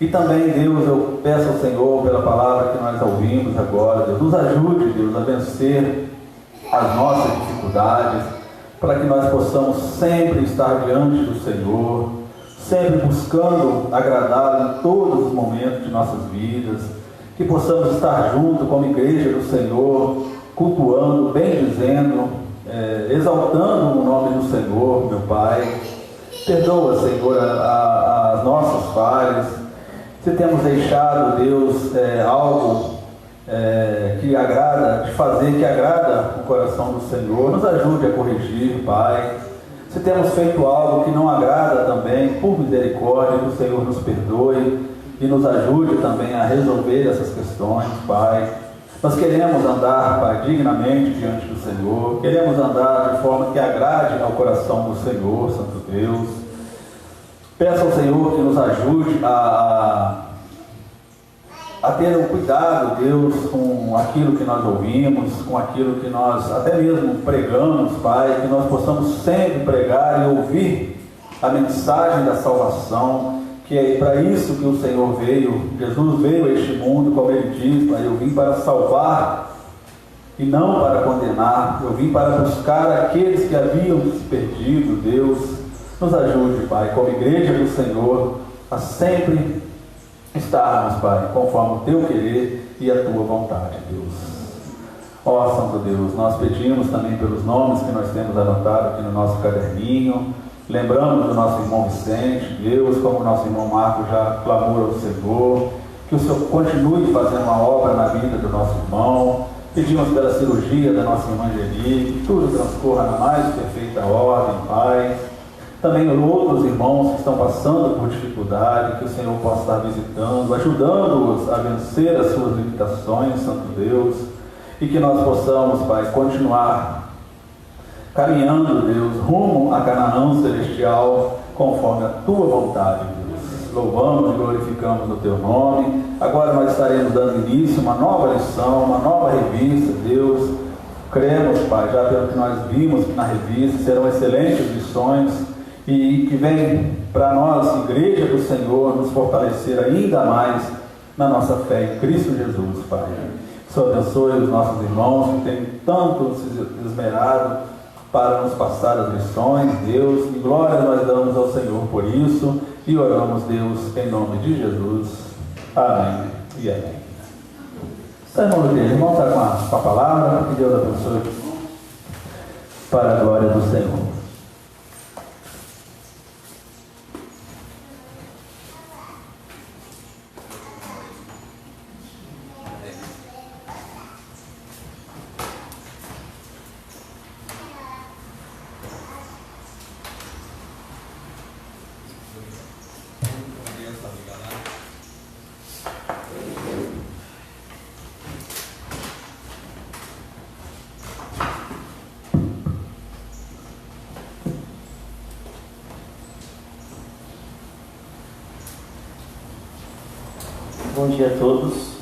E também, Deus, eu peço ao Senhor pela palavra que nós ouvimos agora, Deus. Nos ajude, Deus, a vencer as nossas dificuldades, para que nós possamos sempre estar diante do Senhor, sempre buscando agradá-lo em todos os momentos de nossas vidas, que possamos estar junto como igreja do Senhor, cultuando, bendizendo, exaltando o nome do Senhor, meu Pai. Perdoa, Senhor, as nossas falhas. Se temos deixado, Deus, algo que agrada, de fazer que agrada o coração do Senhor, nos ajude a corrigir, Pai. Se temos feito algo que não agrada também, por misericórdia, que o Senhor nos perdoe e nos ajude também a resolver essas questões, Pai. Nós queremos andar, Pai, dignamente diante do Senhor, queremos andar de forma que agrade ao coração do Senhor, Santo Deus. Peço ao Senhor que nos ajude a ter um cuidado, Deus, com aquilo que nós ouvimos, com aquilo que nós até mesmo pregamos, Pai, que nós possamos sempre pregar e ouvir a mensagem da salvação, que é para isso que o Senhor veio. Jesus veio a este mundo, como Ele diz, Pai, eu vim para salvar e não para condenar, eu vim para buscar aqueles que haviam se perdido. Deus, nos ajude, Pai, como igreja do Senhor, a sempre estarmos, Pai, conforme o Teu querer e a Tua vontade, Deus. Ó Santo Deus, nós pedimos também pelos nomes que nós temos anotado aqui no nosso caderninho. Lembramos do nosso irmão Vicente, Deus, como o nosso irmão Marco já clamou ao Senhor, que o Senhor continue fazendo uma obra na vida do nosso irmão. Pedimos pela cirurgia da nossa irmã Angelique, que tudo transcorra na mais perfeita ordem, Pai. Também outros irmãos que estão passando por dificuldade, que o Senhor possa estar visitando, ajudando-os a vencer as suas limitações, Santo Deus, e que nós possamos, Pai, continuar caminhando, Deus, rumo a Canaã celestial, conforme a Tua vontade, Deus. Louvamos e glorificamos o Teu nome. Agora nós estaremos dando início a uma nova lição, uma nova revista, Deus. Cremos, Pai, já pelo que nós vimos na revista, serão excelentes lições, e que vem para nós, igreja do Senhor, nos fortalecer ainda mais na nossa fé em Cristo Jesus, Pai. O Senhor abençoe os nossos irmãos que têm tanto se esmerado para nos passar as lições, Deus, e glória nós damos ao Senhor por isso, e oramos, Deus, em nome de Jesus. Amém e amém. Está, irmão Luiz, irmão está com a palavra, que Deus abençoe para a glória do Senhor. Bom dia a todos.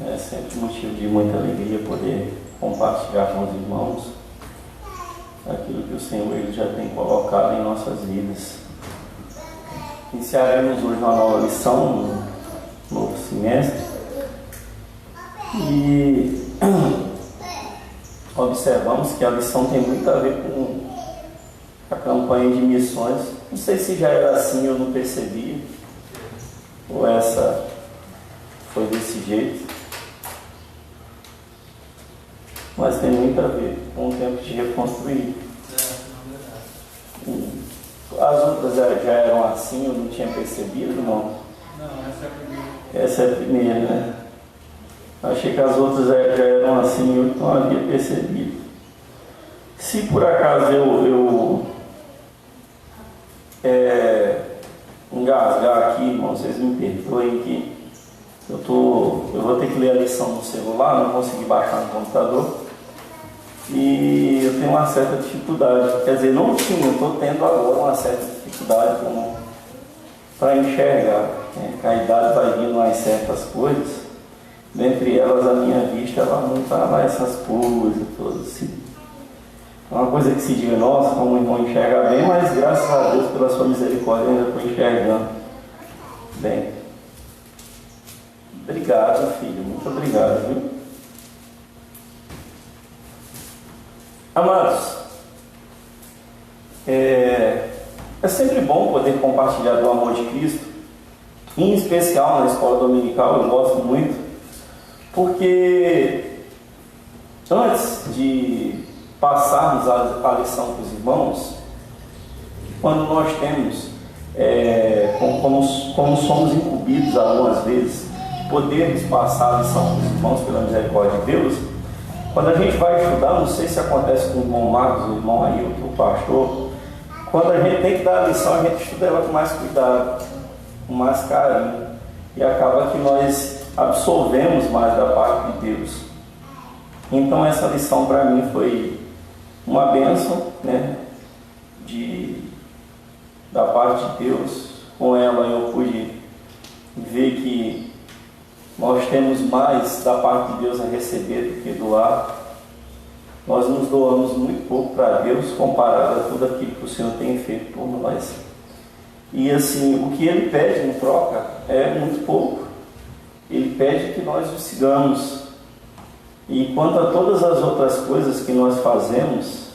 É sempre motivo de muita alegria poder compartilhar com os irmãos aquilo que o Senhor ele já tem colocado em nossas vidas. Iniciaremos hoje uma nova lição, um novo semestre, e observamos que a lição tem muito a ver com a campanha de missões. Não sei se já era assim, eu não percebi, ou essa foi desse jeito, mas tem muito a ver com o tempo de reconstruir. As outras já eram assim, eu não tinha percebido, não? Não, essa é a primeira. Essa é a primeira, né? Achei que as outras já eram assim, eu não havia percebido. Se por acaso eu engasgar aqui, irmão, vocês me perdoem que eu vou ter que ler a lição no celular, não consegui baixar no computador e eu tenho uma certa dificuldade, quer dizer, não tinha, eu estou tendo agora uma certa dificuldade para enxergar, né? Que a idade vai vindo mais certas coisas, dentre elas a minha vista ela não está lá essas coisas todas assim. É uma coisa que se diga, nossa, como o irmão enxerga bem, mas graças a Deus, pela sua misericórdia, eu ainda estou enxergando bem. Obrigado, filho, muito obrigado, viu? Amados, é sempre bom poder compartilhar do amor de Cristo, em especial na escola dominical, eu gosto muito, porque antes de passarmos a lição para os irmãos, quando nós temos, como somos incumbidos algumas vezes, podermos passar a lição para os irmãos pela misericórdia de Deus, quando a gente vai estudar, não sei se acontece com o irmão Marcos, o irmão Ailton, o pastor, quando a gente tem que dar a lição, a gente estuda ela com mais cuidado, com mais carinho, e acaba que nós absorvemos mais da parte de Deus. Então essa lição para mim foi uma bênção, né, da parte de Deus. Com ela eu pude ver que nós temos mais da parte de Deus a receber do que doar. Nós nos doamos muito pouco para Deus comparado a tudo aquilo que o Senhor tem feito por nós. E assim, o que Ele pede em troca é muito pouco. Ele pede que nós o sigamos. E quanto a todas as outras coisas que nós fazemos,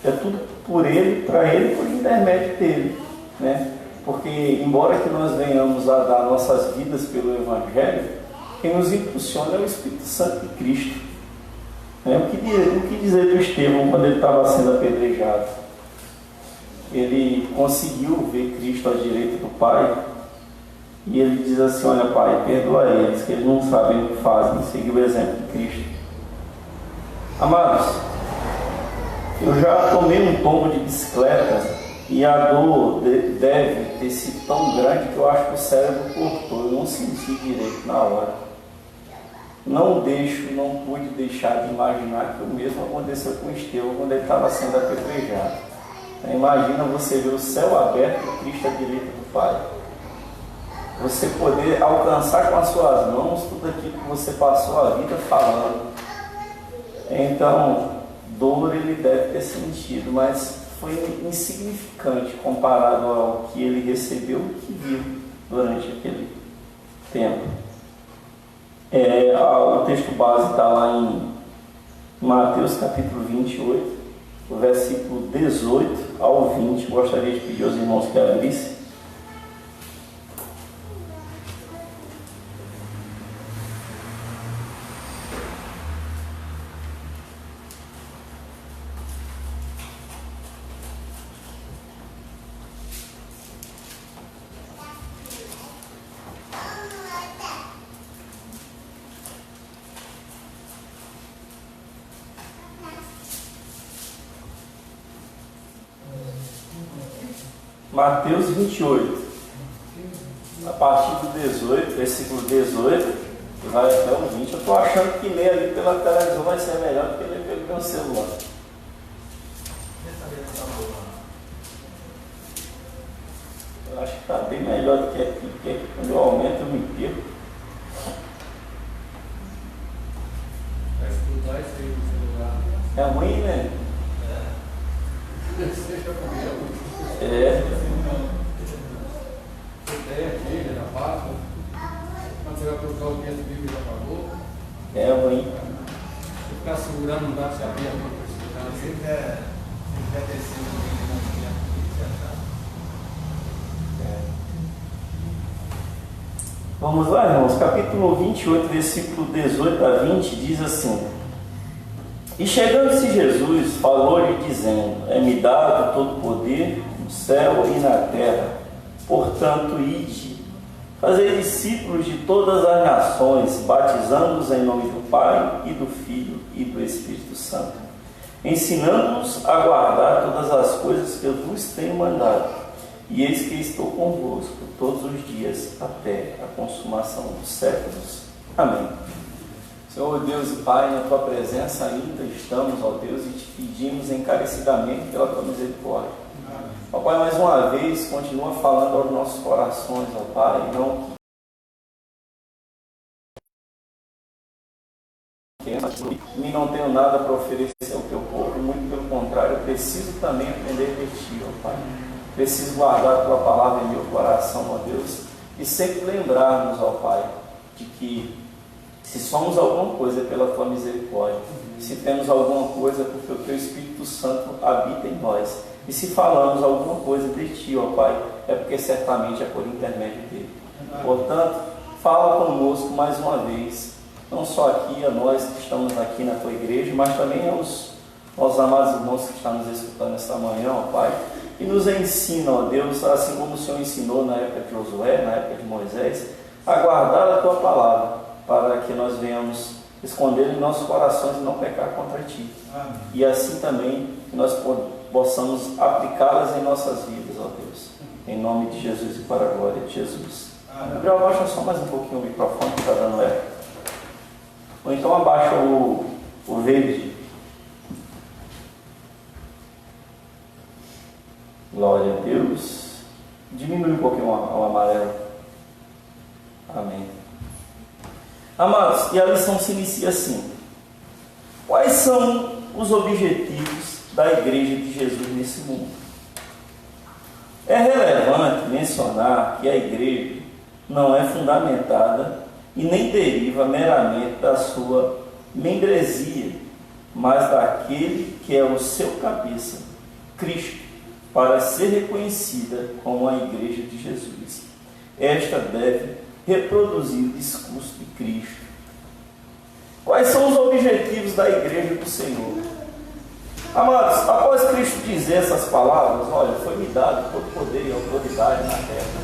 é tudo por Ele, para Ele, por intermédio dEle, né? Porque, embora que nós venhamos a dar nossas vidas pelo Evangelho, quem nos impulsiona é o Espírito Santo de Cristo. Né? O que dizer do Estevão quando ele estava sendo apedrejado? Ele conseguiu ver Cristo à direita do Pai, e ele diz assim: olha, Pai, perdoa eles, que eles não sabem o que fazem. Seguir o exemplo de Cristo. Amados, eu já tomei um tombo de bicicleta e a dor deve ter sido tão grande que eu acho que o cérebro cortou. Eu não senti direito na hora. Não pude deixar de imaginar que o mesmo aconteceu com Estevão quando ele estava sendo apedrejado. Então, imagina você ver o céu aberto e Cristo à direita do Pai. Você poder alcançar com as suas mãos tudo aquilo que você passou a vida falando. Então, dor ele deve ter sentido, mas foi insignificante comparado ao que ele recebeu e que viu durante aquele tempo. O texto base está lá em Mateus capítulo 28, o versículo 18 ao 20. Gostaria de pedir aos irmãos que abrissem. Mateus 28, a partir do 18, versículo 18, e vai até o 20. Eu estou achando que ler ali pela televisão vai ser melhor do que ler pelo meu celular. Eu acho que está bem melhor do que aqui, porque quando eu aumento eu me perco. Vai estudar isso aí no celular. É ruim, né? Seja comigo. É. Você tem aqui, já passa. Quando você vai colocar o texto bíblico, já pagou. É ruim. Você ficar segurando, não dá para saber a minha possibilidade. Se tiver descido no vídeo, não tinha que achar. Vamos lá, irmãos. Capítulo 28, versículo 18 a 20 diz assim: E chegando-se Jesus, falou-lhe dizendo: É-me dado todo o poder no céu e na terra. Portanto, ide, fazei discípulos de todas as nações, batizando-os em nome do Pai e do Filho e do Espírito Santo, ensinando-os a guardar todas as coisas que eu vos tenho mandado. E eis que estou convosco todos os dias até a consumação dos séculos. Amém. Senhor Deus e Pai, na Tua presença ainda estamos, ó Deus, e te pedimos encarecidamente pela Tua misericórdia. Ó Pai, mais uma vez, continua falando aos nossos corações, ó Pai, não e não tenho nada para oferecer ao Teu povo, muito pelo contrário, eu preciso também aprender de Ti, ó Pai. Preciso guardar a Tua palavra em meu coração, ó Deus, e sempre lembrarmos, ó Pai, de que se somos alguma coisa é pela Tua misericórdia, se temos alguma coisa é porque o Teu Espírito Santo habita em nós, e se falamos alguma coisa de Ti, ó Pai, é porque certamente é por intermédio dele. Portanto, fala conosco mais uma vez, não só aqui a nós que estamos aqui na Tua igreja, mas também aos amados irmãos que estão nos escutando esta manhã, ó Pai, e nos ensina, ó Deus, assim como o Senhor ensinou na época de Josué, na época de Moisés, a guardar a Tua palavra, para que nós venhamos esconder em nossos corações e não pecar contra Ti. Amém. E assim também nós possamos aplicá-las em nossas vidas, ó Deus. Em nome de Jesus e para a glória de Jesus. Gabriel, abaixa só mais um pouquinho o microfone que está dando eco. Ou então abaixa o verde. Glória a Deus. Diminui um pouquinho o amarelo. Amém. Amados, e a lição se inicia assim: quais são os objetivos da Igreja de Jesus nesse mundo? É relevante mencionar que a Igreja não é fundamentada e nem deriva meramente da sua membresia, mas daquele que é o seu cabeça, Cristo, para ser reconhecida como a Igreja de Jesus. Esta deve reproduzir o discurso de Cristo. Quais são os objetivos da Igreja do Senhor? Amados, após Cristo dizer essas palavras, olha, foi-me dado todo poder e autoridade na terra.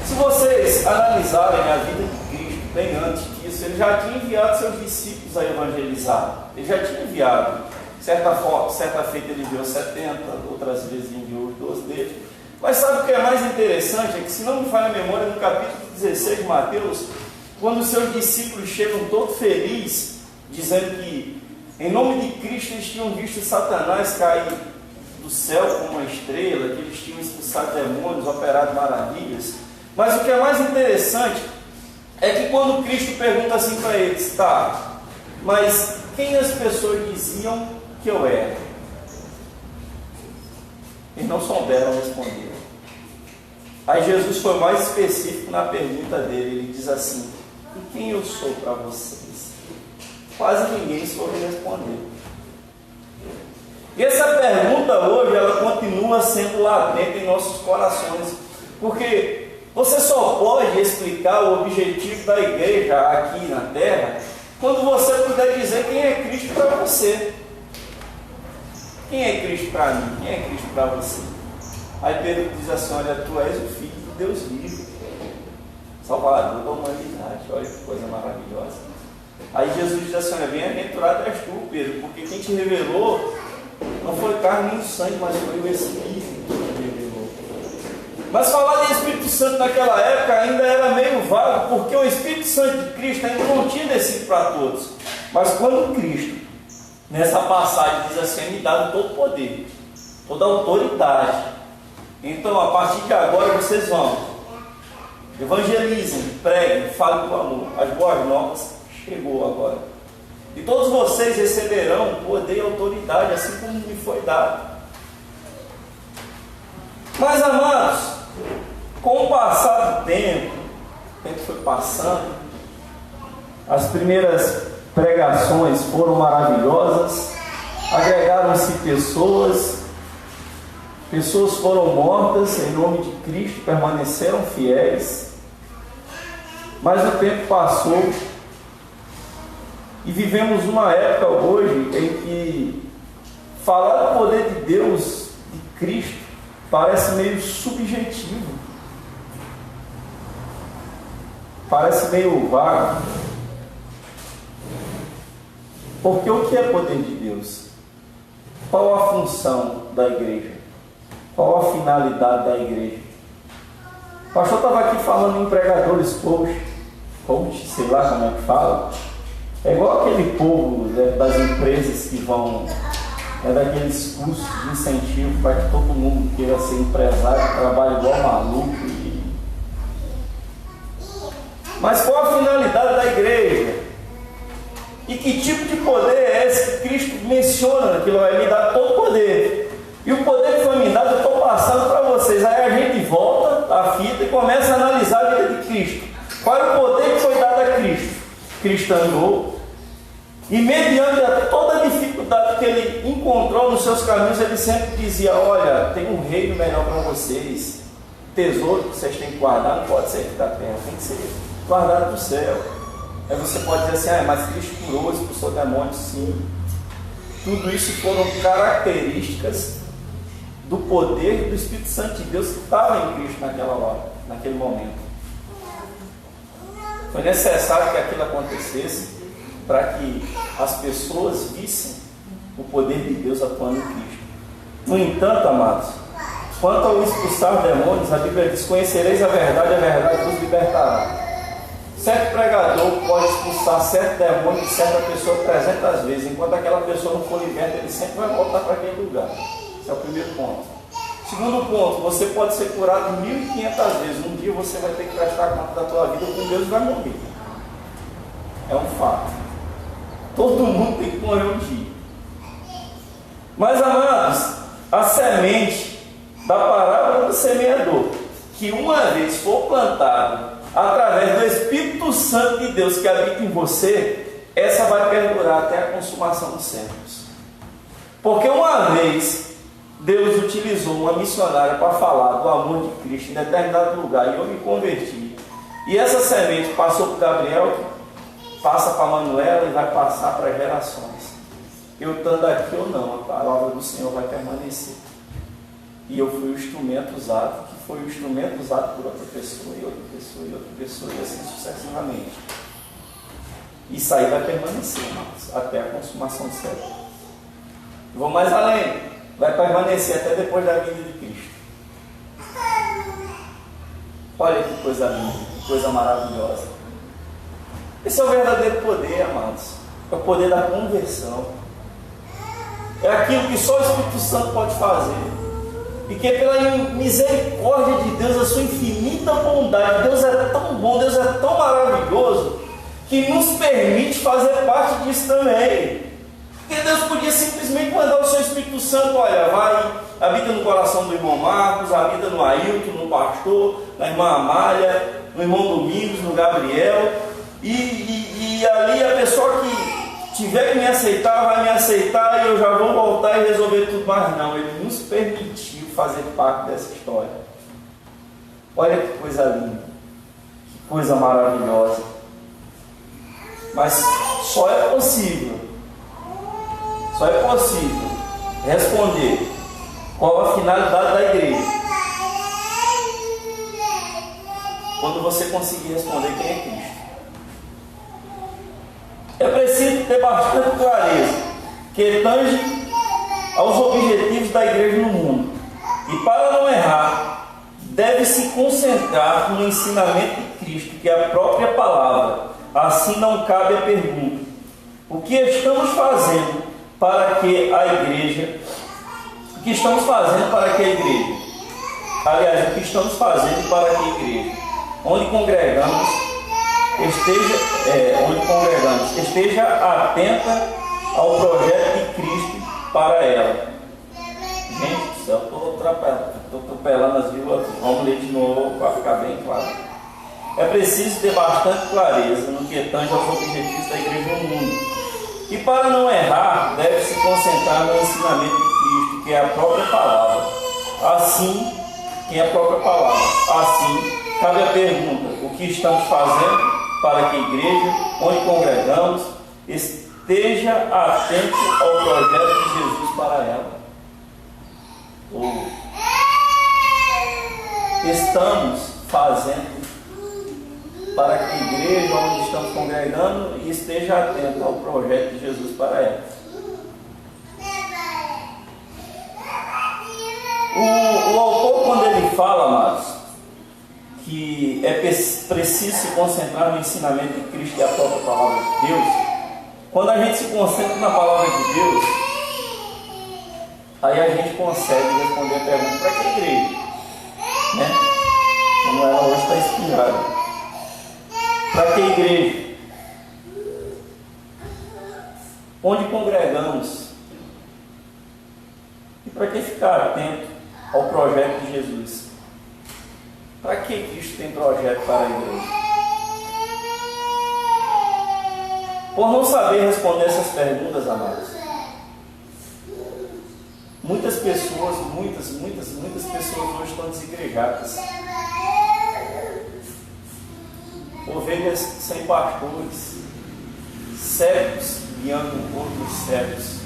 Se vocês analisarem a vida de Cristo bem antes disso, ele já tinha enviado seus discípulos a evangelizar. Ele já tinha enviado. Certa feita ele enviou 70, outras vezes enviou os 12 dele. Mas sabe o que é mais interessante? É que, se não me falha a memória, no capítulo 16 de Mateus, quando os seus discípulos chegam todos felizes, dizendo que em nome de Cristo eles tinham visto Satanás cair do céu como uma estrela, que eles tinham expulsado demônios, operado maravilhas. Mas o que é mais interessante é que quando Cristo pergunta assim para eles: tá, mas quem as pessoas diziam que eu era? Eles não souberam responder. Aí Jesus foi mais específico na pergunta dele. Ele diz assim: e quem eu sou para vocês? Quase ninguém soube responder. E essa pergunta hoje, ela continua sendo latente em nossos corações, porque você só pode explicar o objetivo da igreja aqui na terra quando você puder dizer quem é Cristo para você. Quem é Cristo para mim? Quem é Cristo para você? Aí Pedro diz assim: olha, tu és o Filho de Deus vivo, Salvador da humanidade. Olha que coisa maravilhosa. Aí Jesus diz assim: olha, bem-aventurado és tu, Pedro, porque quem te revelou não foi carne nem sangue, mas foi o Espírito que te revelou. Mas falar de Espírito Santo naquela época ainda era meio vago, porque o Espírito Santo de Cristo ainda não tinha descido para todos. Mas quando Cristo, nessa passagem, diz assim: me dado todo poder, toda autoridade, então a partir de agora vocês vão, evangelizem, preguem, falem do amor. As boas novas chegou agora. E todos vocês receberão poder e autoridade, assim como me foi dado. Mas, amados, com o passar do tempo, o tempo foi passando, as primeiras pregações foram maravilhosas, agregaram-se pessoas foram mortas em nome de Cristo, permaneceram fiéis, mas o tempo passou e vivemos uma época hoje em que falar do poder de Deus, de Cristo, parece meio subjetivo, parece meio vago. Porque o que é poder de Deus? Qual a função da igreja? Qual a finalidade da igreja? O pastor estava aqui falando em pregadores coach, sei lá como é que fala. É igual aquele povo das empresas que vão, daqueles cursos de incentivo para que todo mundo queira ser empresário, trabalhe igual maluco. Mas qual a finalidade da igreja? E que tipo de poder é esse que Cristo menciona, que vai me dar todo o poder? E o poder que foi me dado, eu estou passando para vocês. Aí a gente volta a fita e começa a analisar a vida de Cristo. Qual é o poder que foi dado a Cristo? Cristo andou, e mediante toda a dificuldade que ele encontrou nos seus caminhos, ele sempre dizia: olha, tem um reino melhor para vocês, tesouro que vocês têm que guardar, não pode ser aqui da terra, tem que ser guardado do céu. Aí você pode dizer assim: mas Cristo curou, expulsou demônios. Sim, tudo isso foram características do poder do Espírito Santo de Deus que estava em Cristo naquela hora, naquele momento. Foi necessário que aquilo acontecesse para que as pessoas vissem o poder de Deus atuando em Cristo. No entanto, amados, quanto ao expulsar demônios, a Bíblia diz: conhecereis a verdade vos libertará. Certo pregador pode expulsar certo demônio de certa pessoa 300 vezes, enquanto aquela pessoa não for liberta, ele sempre vai voltar para aquele lugar. Esse é o primeiro ponto. Segundo ponto, você pode ser curado 1.500 vezes. Um dia você vai ter que prestar conta da tua vida com Deus e vai morrer. É um fato. Todo mundo tem que morrer um dia. Mas, amados, a semente da parábola do semeador, que uma vez for plantado através do Espírito Santo de Deus que habita em você, essa vai perdurar até a consumação dos séculos. Porque uma vez Deus utilizou uma missionária para falar do amor de Cristo em determinado lugar, e eu me converti, e essa semente passou para Gabriel, passa para Manuela e vai passar para gerações. Eu estando aqui ou não, a palavra do Senhor vai permanecer. E eu fui o instrumento usado, que foi o instrumento usado por outra pessoa, e outra pessoa, e outra pessoa, e assim sucessivamente. Isso aí vai permanecer, irmãos, até a consumação do século. Vou mais além, vai permanecer até depois da vinda de Cristo. Olha que coisa linda, que coisa maravilhosa. Esse é o verdadeiro poder, amados. É o poder da conversão. É aquilo que só o Espírito Santo pode fazer. E que pela misericórdia de Deus, a sua infinita bondade, Deus é tão bom, Deus é tão maravilhoso, que nos permite fazer parte disso também. Porque Deus podia simplesmente mandar o seu Espírito Santo: olha, vai, habita no coração do irmão Marcos, habita no Ailton, no pastor, na irmã Amália, no irmão Domingos, no Gabriel, e ali a pessoa que tiver que me aceitar, vai me aceitar, e eu já vou voltar e resolver tudo. Mas não, Ele nos permitiu fazer parte dessa história. Olha que coisa linda, que coisa maravilhosa. Mas só é possível responder qual a finalidade da igreja quando você conseguir responder quem é Cristo. É preciso ter bastante clareza que tange aos objetivos da igreja no mundo. E para não errar, deve se concentrar no ensinamento de Cristo, que é a própria palavra. Assim não cabe a pergunta: o que estamos fazendo para que a igreja... O que estamos fazendo para que a igreja... Aliás, o que estamos fazendo para que a igreja, onde congregamos, esteja atenta ao projeto de Cristo para ela. Gente do céu, estou atropelando as vírgulas. Vamos ler de novo para ficar bem claro. É preciso ter bastante clareza no que tange aos objetivos da igreja no mundo. E para não errar, deve se concentrar no ensinamento de Cristo, que é a própria palavra. Assim, cabe a pergunta: o que estamos fazendo para que a igreja, onde congregamos, esteja atento ao projeto de Jesus para ela? Estamos fazendo para que a igreja onde estamos congregando esteja atento ao projeto de Jesus para ela. O autor, quando ele fala, amados, que é preciso se concentrar no ensinamento de Cristo e a própria palavra de Deus, quando a gente se concentra na palavra de Deus, aí a gente consegue responder a pergunta: para que igreja? Né? Como ela hoje está inspirada. Para que igreja? Onde congregamos? E para que ficar atento ao projeto de Jesus? Para que Cristo tem projeto para a igreja? Por não saber responder essas perguntas, amados, muitas pessoas hoje estão desigrejadas. Ovelhas sem pastores, cegos guiando outros cegos.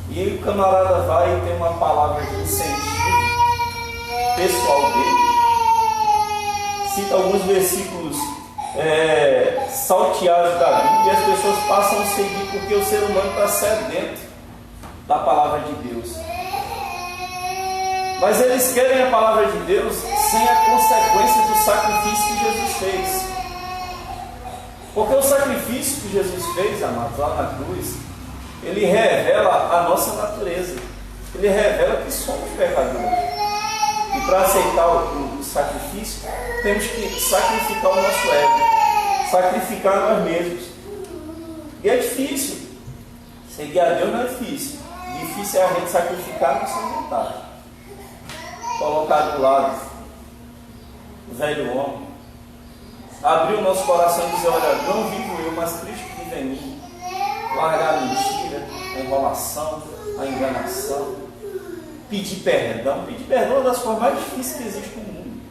E o camarada vai e tem uma palavra de incentivo pessoal dele, cita alguns versículos salteados da Bíblia, e as pessoas passam a seguir porque o ser humano está sedento da palavra de Deus. Mas eles querem a palavra de Deus sem a consequência do sacrifício que Jesus fez. Porque o sacrifício que Jesus fez, amados, lá na cruz, ele revela a nossa natureza. Ele revela que somos pecadores. E para aceitar o sacrifício, temos que sacrificar o nosso ego, sacrificar nós mesmos. E é difícil. Seguir a Deus não é difícil. Difícil é a gente sacrificar a nossa vontade. Colocar do lado o velho homem, abrir o nosso coração e dizer: olha, não vivo eu, mas Cristo vive em mim. Largar a mentira, a enrolação, a enganação, pedir perdão. Pedir perdão é uma das formas mais difíceis que existe no mundo.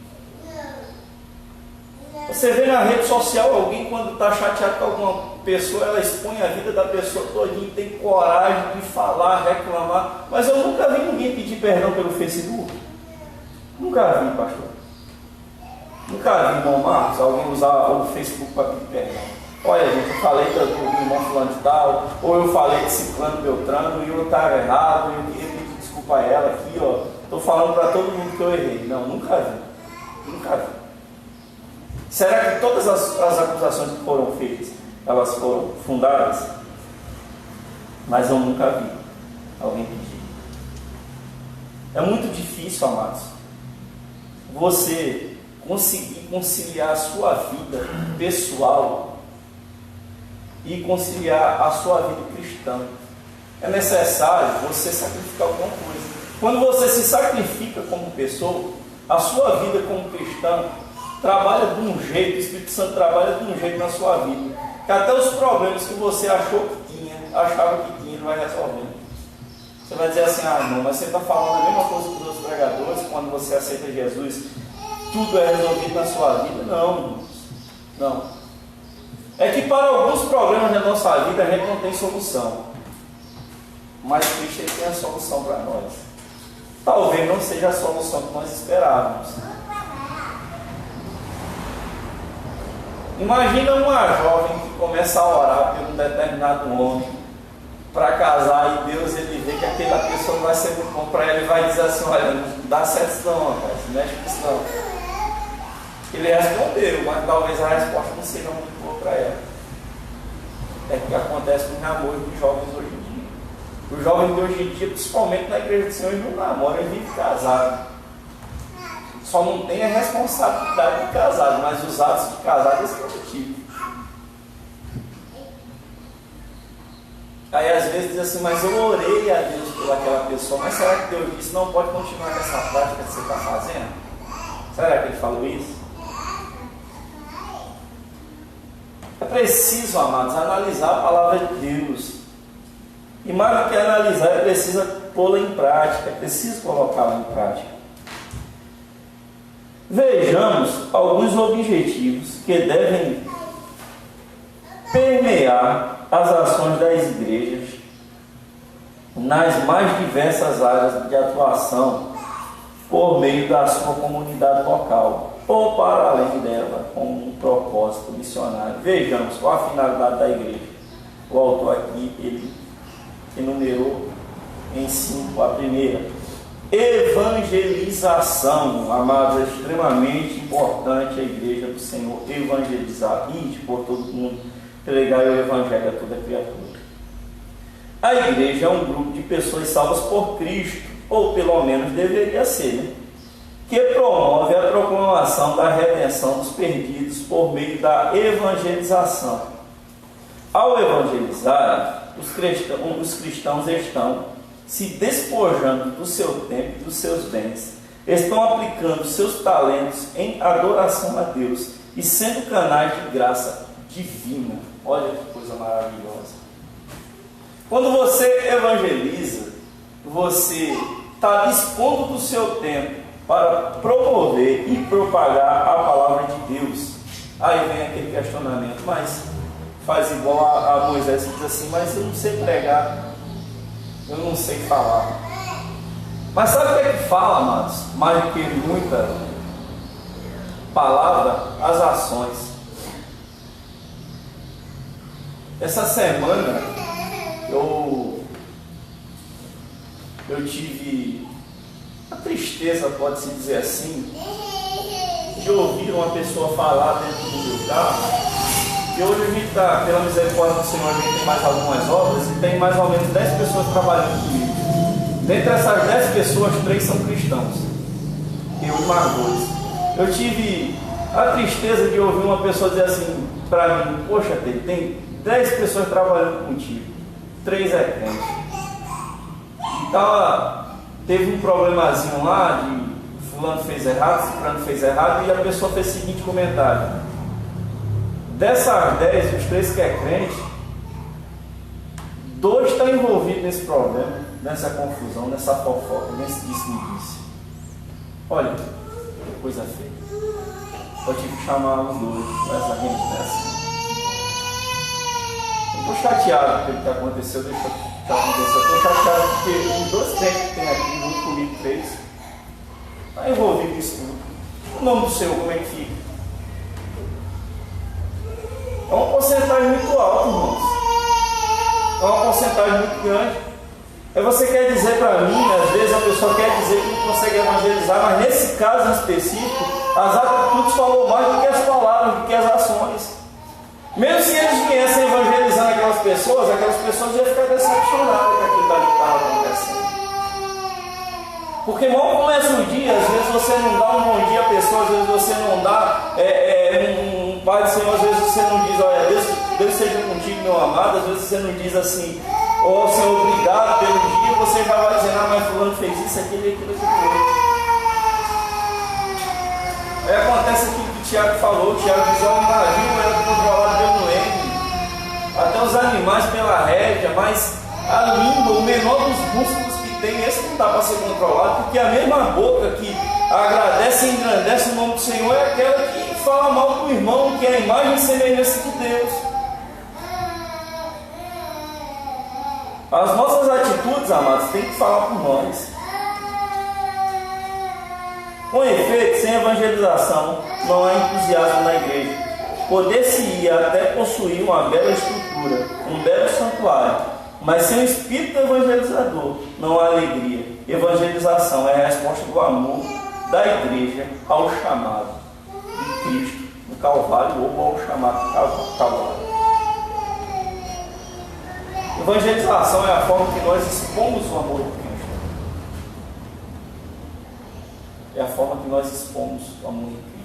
Você vê na rede social alguém, quando está chateado com alguma pessoa, ela expõe a vida da pessoa todinha, tem coragem de falar, reclamar. Mas eu nunca vi ninguém pedir perdão pelo Facebook. Nunca vi, pastor. Nunca vi, irmão Marcos, alguém usar o Facebook para pedir perdão. Olha, gente, eu falei do irmão fulano de tal, ou eu falei de ciclano beltrano e eu estava errado, e eu queria pedir desculpa a ela aqui, ó. Estou falando para todo mundo que eu errei. Não, nunca vi. Nunca vi. Será que todas as acusações que foram feitas, elas foram fundadas? Mas eu nunca vi alguém pedir. É muito difícil, amados, você conseguir conciliar a sua vida pessoal e conciliar a sua vida cristã. É necessário você sacrificar alguma coisa. Quando você se sacrifica como pessoa, a sua vida como cristã trabalha de um jeito, o Espírito Santo trabalha de um jeito na sua vida, que até os problemas que você achava que tinha, ele vai resolvendo. Você vai dizer assim: ah, não, mas você está falando a mesma coisa que os outros pregadores, quando você aceita Jesus, tudo é resolvido na sua vida. Não, irmãos, não. É que para alguns problemas da nossa vida a gente não tem solução, mas Cristo ele tem a solução para nós. Talvez não seja a solução que nós esperávamos. Imagina uma jovem que começa a orar por um determinado homem, para casar e Deus ele vê que aquela pessoa vai ser muito bom para ele, vai dizer assim, olha, não dá certo não, rapaz, não mexe com isso não. Ele respondeu, mas talvez a resposta não seja muito boa para ela. É o que acontece com o namoro dos jovens hoje em dia. Os jovens de hoje em dia, principalmente na igreja do Senhor, eles não namoram, eles vivem casados. Só não tem a responsabilidade de casado, mas os atos de casado eles praticam. Aí às vezes diz assim, mas eu orei a Deus pelaquela pessoa, mas será que Deus disse, não pode continuar com essa prática que você está fazendo? Será que ele falou isso? É preciso, amados, analisar a palavra de Deus. E mais do que analisar, é preciso pô-la em prática, é preciso colocá-la em prática. Vejamos alguns objetivos que devem permear as ações das igrejas nas mais diversas áreas de atuação por meio da sua comunidade local ou para além dela, com um propósito missionário. Vejamos qual a finalidade da igreja. O autor aqui, ele enumerou em 5 a primeira. Evangelização, amados, é extremamente importante a igreja do Senhor evangelizar, ir por todo mundo, pregar o evangelho a toda criatura. A igreja é um grupo de pessoas salvas por Cristo, ou pelo menos deveria ser, né? Que promove a proclamação da redenção dos perdidos por meio da evangelização. Ao evangelizar, os cristãos estão se despojando do seu tempo e dos seus bens, estão aplicando seus talentos em adoração a Deus e sendo canais de graça divina. Olha que coisa maravilhosa. Quando você evangeliza, você está dispondo do seu tempo para promover e propagar a palavra de Deus. Aí vem aquele questionamento, mas faz igual a Moisés que diz assim, mas eu não sei pregar, eu não sei falar. Mas sabe o que é que fala, amados? Mais do que muita palavra, as ações. Essa semana eu tive a tristeza, pode-se dizer assim, de ouvir uma pessoa falar dentro do meu carro. E hoje a gente está, pela misericórdia do Senhor, a gente tem mais algumas obras e tem mais ou menos 10 pessoas trabalhando comigo. Dentre essas 10 pessoas, 3 são cristãos. Eu e mais 2. Eu tive a tristeza de ouvir uma pessoa dizer assim para mim, poxa, tem 10 pessoas trabalhando contigo, 3 é crente. Então, teve um problemazinho lá de fulano fez errado, ciclano fez errado, e a pessoa fez o seguinte comentário: dessas 10, os 3 que é crente, 2 estão envolvidos nesse problema, nessa confusão, nessa fofoca, nesse disse-me-disse. Olha, que coisa feia. Eu tive que chamar os 2 para essa gente dessa. Estou chateado pelo que aconteceu, deixa eu acontecer. Estou chateado porque os 2 crentes que tem aqui, junto comigo, 3, estão envolvidos nisso tudo. O nome do Senhor, como é que fica? É uma porcentagem muito alta, irmãos. É uma porcentagem muito grande. Aí você quer dizer para mim, às vezes a pessoa quer dizer que não consegue evangelizar, mas nesse caso específico, as atitudes falam mais do que as palavras, do que as ações. Mesmo se eles viessem evangelizando aquelas pessoas iam ficar decepcionadas com aquilo que estava acontecendo. Porque mal começa o dia, às vezes você não dá um bom dia à pessoa, às vezes você não dá um Pai do Senhor, às vezes você não diz, olha, Deus seja contigo, meu amado, às vezes você não diz assim, ó Senhor, obrigado pelo dia, você já vai dizer, ah, mas fulano fez isso, aquilo, outro. Aí acontece aquilo que o Tiago falou, o Tiago diz, olha, o navio era controlado pelo M, até os animais pela rédea, mas a língua, o menor dos músculos que tem, esse não dá para ser controlado, porque a mesma boca que agradece e engrandece o nome do Senhor é aquela que fala mal do irmão, que é a imagem e semelhança de Deus. As nossas atitudes, amados, têm que falar por nós. Com efeito, sem evangelização, não há entusiasmo na igreja. Poder-se-ia até possuir uma bela estrutura, um belo santuário, Mas sem o espírito evangelizador não há alegria. Evangelização é a resposta do amor da igreja ao chamado de Cristo no Calvário ou ao chamado do Calvário. Evangelização é a forma que nós expomos o amor de Cristo. É a forma que nós expomos o amor de Cristo.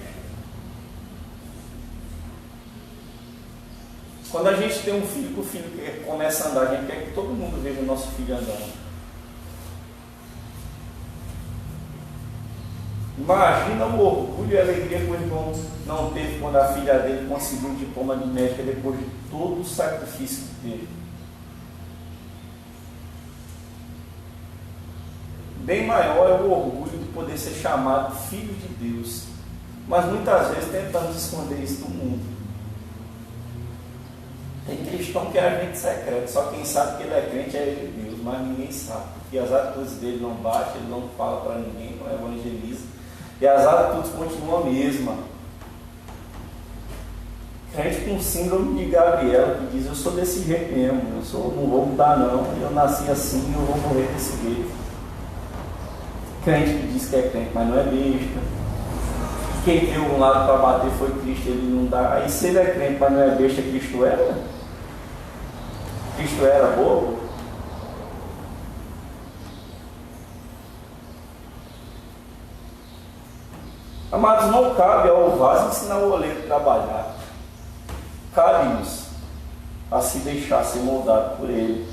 Quando a gente tem um filho, que o filho começa a andar, a gente quer que todo mundo veja o nosso filho andando. Imagina o orgulho e a alegria que o irmão não teve quando a filha dele conseguiu um diploma de médica depois de todo o sacrifício que teve. Bem maior é o orgulho de poder ser chamado filho de Deus. Mas muitas vezes tentamos esconder isso do mundo. Tem cristão que é agente secreto, só quem sabe que ele é crente é ele e Deus, mas ninguém sabe. E as atitudes dele não batem, ele não fala para ninguém, não evangeliza. E as atitudes continuam a mesma. Crente com síndrome de Gabriela, que diz: eu sou desse jeito mesmo, não vou mudar não, eu nasci assim, eu vou morrer desse jeito. Crente que diz que é crente, mas não é besta. Quem deu um lado para bater foi Cristo, ele não dá. Aí se ele é crente, mas não é besta, Cristo era? Cristo era bobo? Amados, não cabe ao vaso ensinar o oleiro a trabalhar. Cabe-nos a se deixar ser moldado por ele.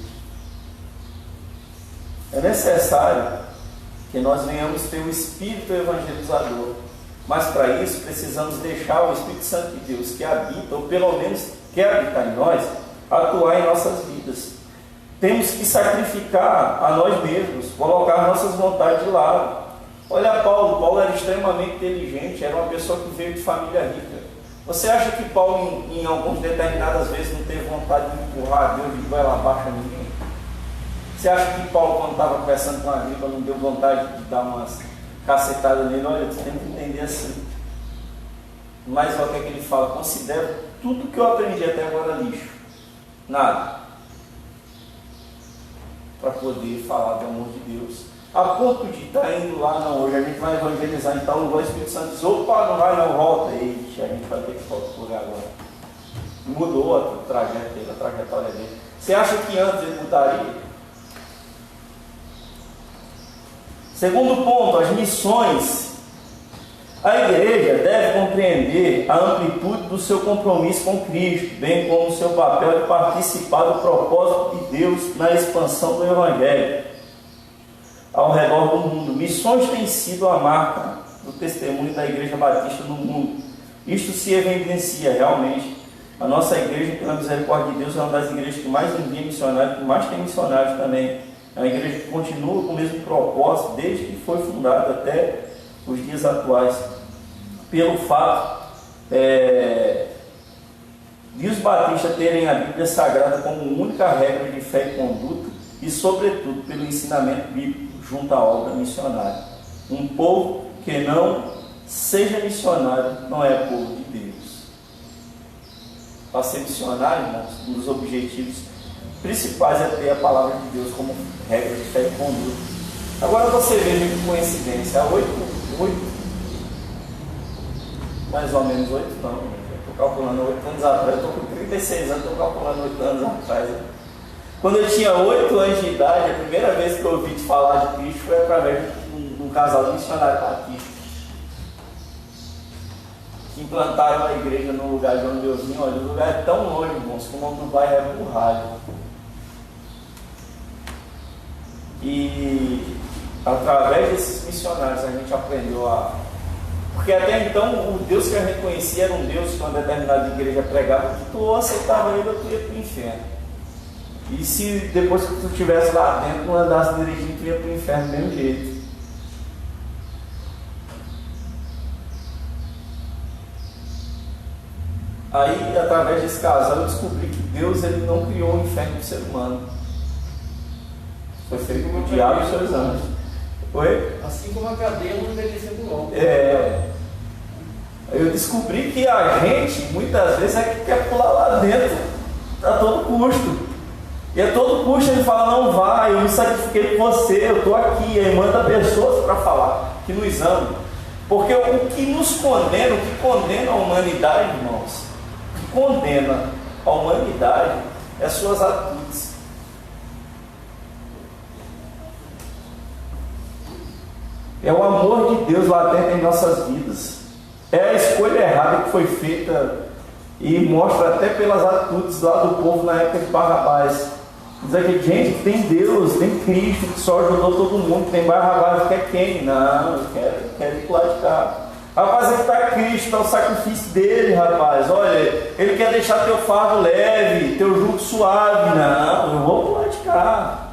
É necessário que nós venhamos ter o Espírito evangelizador. Mas para isso precisamos deixar o Espírito Santo de Deus que habita, ou pelo menos quer habitar em nós, atuar em nossas vidas. Temos que sacrificar a nós mesmos, colocar nossas vontades de lado. Olha Paulo era extremamente inteligente, era uma pessoa que veio de família rica. Você acha que Paulo em algumas determinadas vezes não teve vontade de empurrar Deus de goela abaixo a ninguém? Você acha que Paulo, quando estava conversando com a Agripa, não deu vontade de dar umas cacetadas nele? Olha, você tem que entender assim. Mas olha o que é que ele fala: considero tudo que eu aprendi até agora lixo. Nada. Para poder falar do amor de Deus. A ponto de estar indo lá, não, hoje a gente vai evangelizar em tal lugar, o Espírito Santo diz: opa, não vai não, volta. Eita, a gente vai ter que voltar para o lugar agora. Mudou a trajetória dele. Você acha que antes ele mudaria? Segundo ponto, as missões. A igreja deve compreender a amplitude do seu compromisso com Cristo, bem como o seu papel de participar do propósito de Deus na expansão do Evangelho ao redor do mundo. Missões têm sido a marca do testemunho da Igreja Batista no mundo. Isto se evidencia realmente. A nossa igreja, pela misericórdia de Deus, é uma das igrejas que mais envia missionários, que mais tem missionários também. É uma igreja que continua com o mesmo propósito desde que foi fundada até os dias atuais. Pelo fato de os batistas terem a Bíblia Sagrada como única regra de fé e conduta, e sobretudo pelo ensinamento bíblico junto à obra missionária. Um povo que não seja missionário não é povo de Deus. Para ser missionário, irmãos, um dos objetivos principais é ter a palavra de Deus como regra de fé e conduta. Agora você veja que coincidência, há mais ou menos 8 anos, estou calculando 8 anos atrás, estou com 36 anos, estou calculando 8 anos atrás. Quando eu tinha 8 anos de idade, a primeira vez que eu ouvi falar de Cristo foi através de um casal de missionários batistas, que implantaram a igreja no lugar de onde eu vim. Olha, o lugar é tão longe, irmãos, que o nome do bairro é Burralho. E através desses missionários a gente aprendeu a... Porque até então o Deus que a gente conhecia era um Deus que uma determinada igreja pregava, que tu aceitava ele ou tu ia para o inferno. E se depois que tu estivesse lá dentro não andasse direitinho, tu ia para o inferno do mesmo jeito. Aí, através desse casal, eu descobri que Deus ele não criou o inferno do ser humano. Foi feito com o diabo e os seus anjos. Oi? Assim como a cadeia não deveria do homem. Eu descobri que a gente, muitas vezes, é que quer pular lá dentro a todo custo. E a todo custo ele fala, não vai, eu me sacrifiquei por você, eu estou aqui. Aí manda pessoas para falar, que nos amam. Porque o que nos condena, o que condena a humanidade, irmãos, o que condena a humanidade é suas atitudes. É o amor de Deus latente em nossas vidas. É a escolha errada que foi feita e mostra até pelas atitudes lá do povo na época de Barrabás. Diz aqui, gente, tem Deus, tem Cristo que só ajudou todo mundo, tem Barrabás, quer quem? Não, eu quero ir pro lado de cá. Rapaz, aqui está Cristo, está o sacrifício dele, rapaz. Olha, ele quer deixar teu fardo leve, teu jugo suave. Não, eu vou pro lado de cá.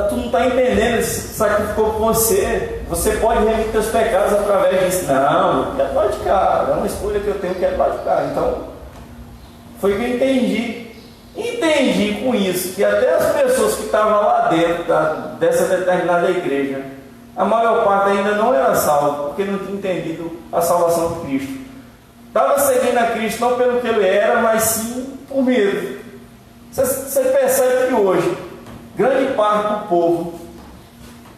Tu não está entendendo, ele se sacrificou por você. Você pode remir teus pecados através disso. Não, eu quero do lado de cá. É uma escolha que eu tenho, eu quero do lado de cá. Então, foi o que eu entendi. Entendi com isso que até as pessoas que estavam lá dentro dessa determinada igreja, a maior parte ainda não era salva, porque não tinha entendido a salvação de Cristo. Estava seguindo a Cristo não pelo que ele era, mas sim por medo. Você percebe que hoje, grande parte do povo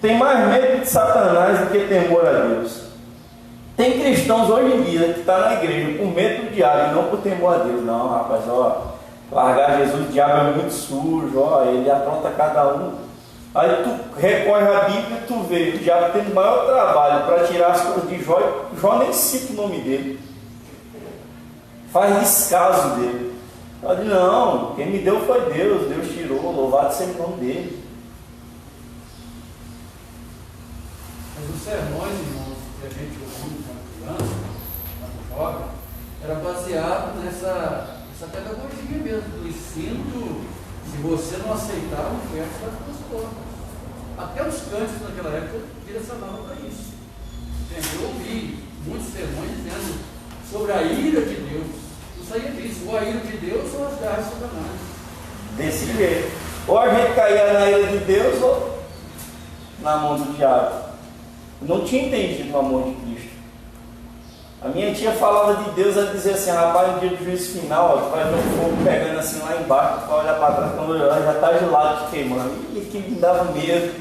tem mais medo de Satanás do que temor a Deus. Tem cristãos hoje em dia que estão na igreja com medo do diabo e não por temor a Deus. Não, rapaz, largar Jesus, o diabo é muito sujo, ele apronta cada um. Aí tu recorre à Bíblia e tu vê o diabo tendo o maior trabalho para tirar as coisas de Jó. Jó nem cita o nome dele, faz descaso dele. Ela diz, não, quem me deu foi Deus, Deus tirou, louvado seja o nome dele. Mas os sermões, irmãos, que a gente ouviu quando criança, quando jovem, era baseado nessa pedagogia mesmo, do ensino. Se você não aceitar o verso, vai transformar. Até os cânticos naquela época direcionavam para isso. Eu ouvi muitos sermões dizendo sobre a ira de Deus. Não saía disso. Ou a ira de Deus ou as garras de Satanás. Desse jeito. Ou a gente caía na ira de Deus ou na mão do diabo. Não tinha entendido o amor de Cristo. A minha tia falava de Deus, ela dizia assim, rapaz, no dia do juízo final, tu vai ver o fogo pegando assim lá embaixo, tu vai olhar para trás, quando olhar, já está gelado te queimando. E que me dava medo.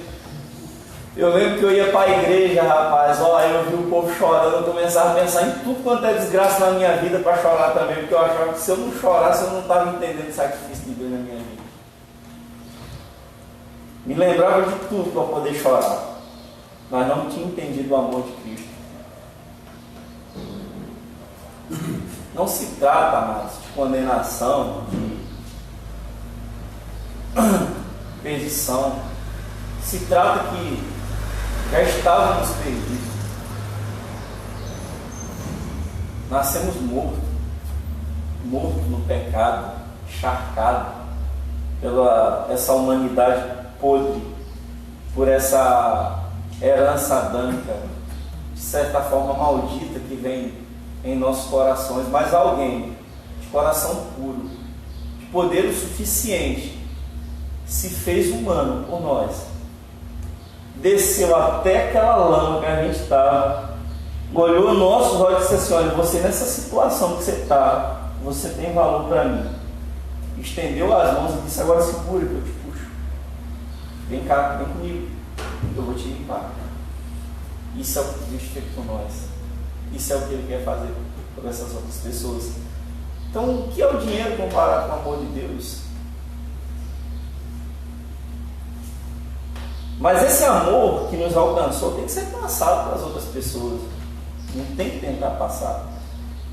Eu lembro que eu ia para a igreja, rapaz, eu vi o povo chorando, eu começava a pensar em tudo quanto é desgraça na minha vida para chorar também, porque eu achava que se eu não chorasse, eu não estava entendendo o sacrifício de Deus na minha vida. Me lembrava de tudo para poder chorar, mas não tinha entendido o amor de Cristo. Não se trata mais de condenação, de perdição. Se trata que já estávamos perdidos. Nascemos mortos no pecado, encharcado pela essa humanidade podre, por essa herança adâmica, de certa forma maldita que vem em nossos corações, mas alguém de coração puro, de poder o suficiente, se fez humano por nós, desceu até aquela lama que a gente estava, olhou nossos olhos e disse assim, olha, você nessa situação que você está, você tem valor para mim. Estendeu as mãos e disse, agora segura que eu te puxo. Vem cá, vem comigo, eu vou te limpar. Isso é o que Deus fez por nós. Isso é o que Ele quer fazer por essas outras pessoas. Então, o que é o dinheiro comparado com o amor de Deus? Mas esse amor que nos alcançou tem que ser passado para as outras pessoas. Não tem que tentar passar.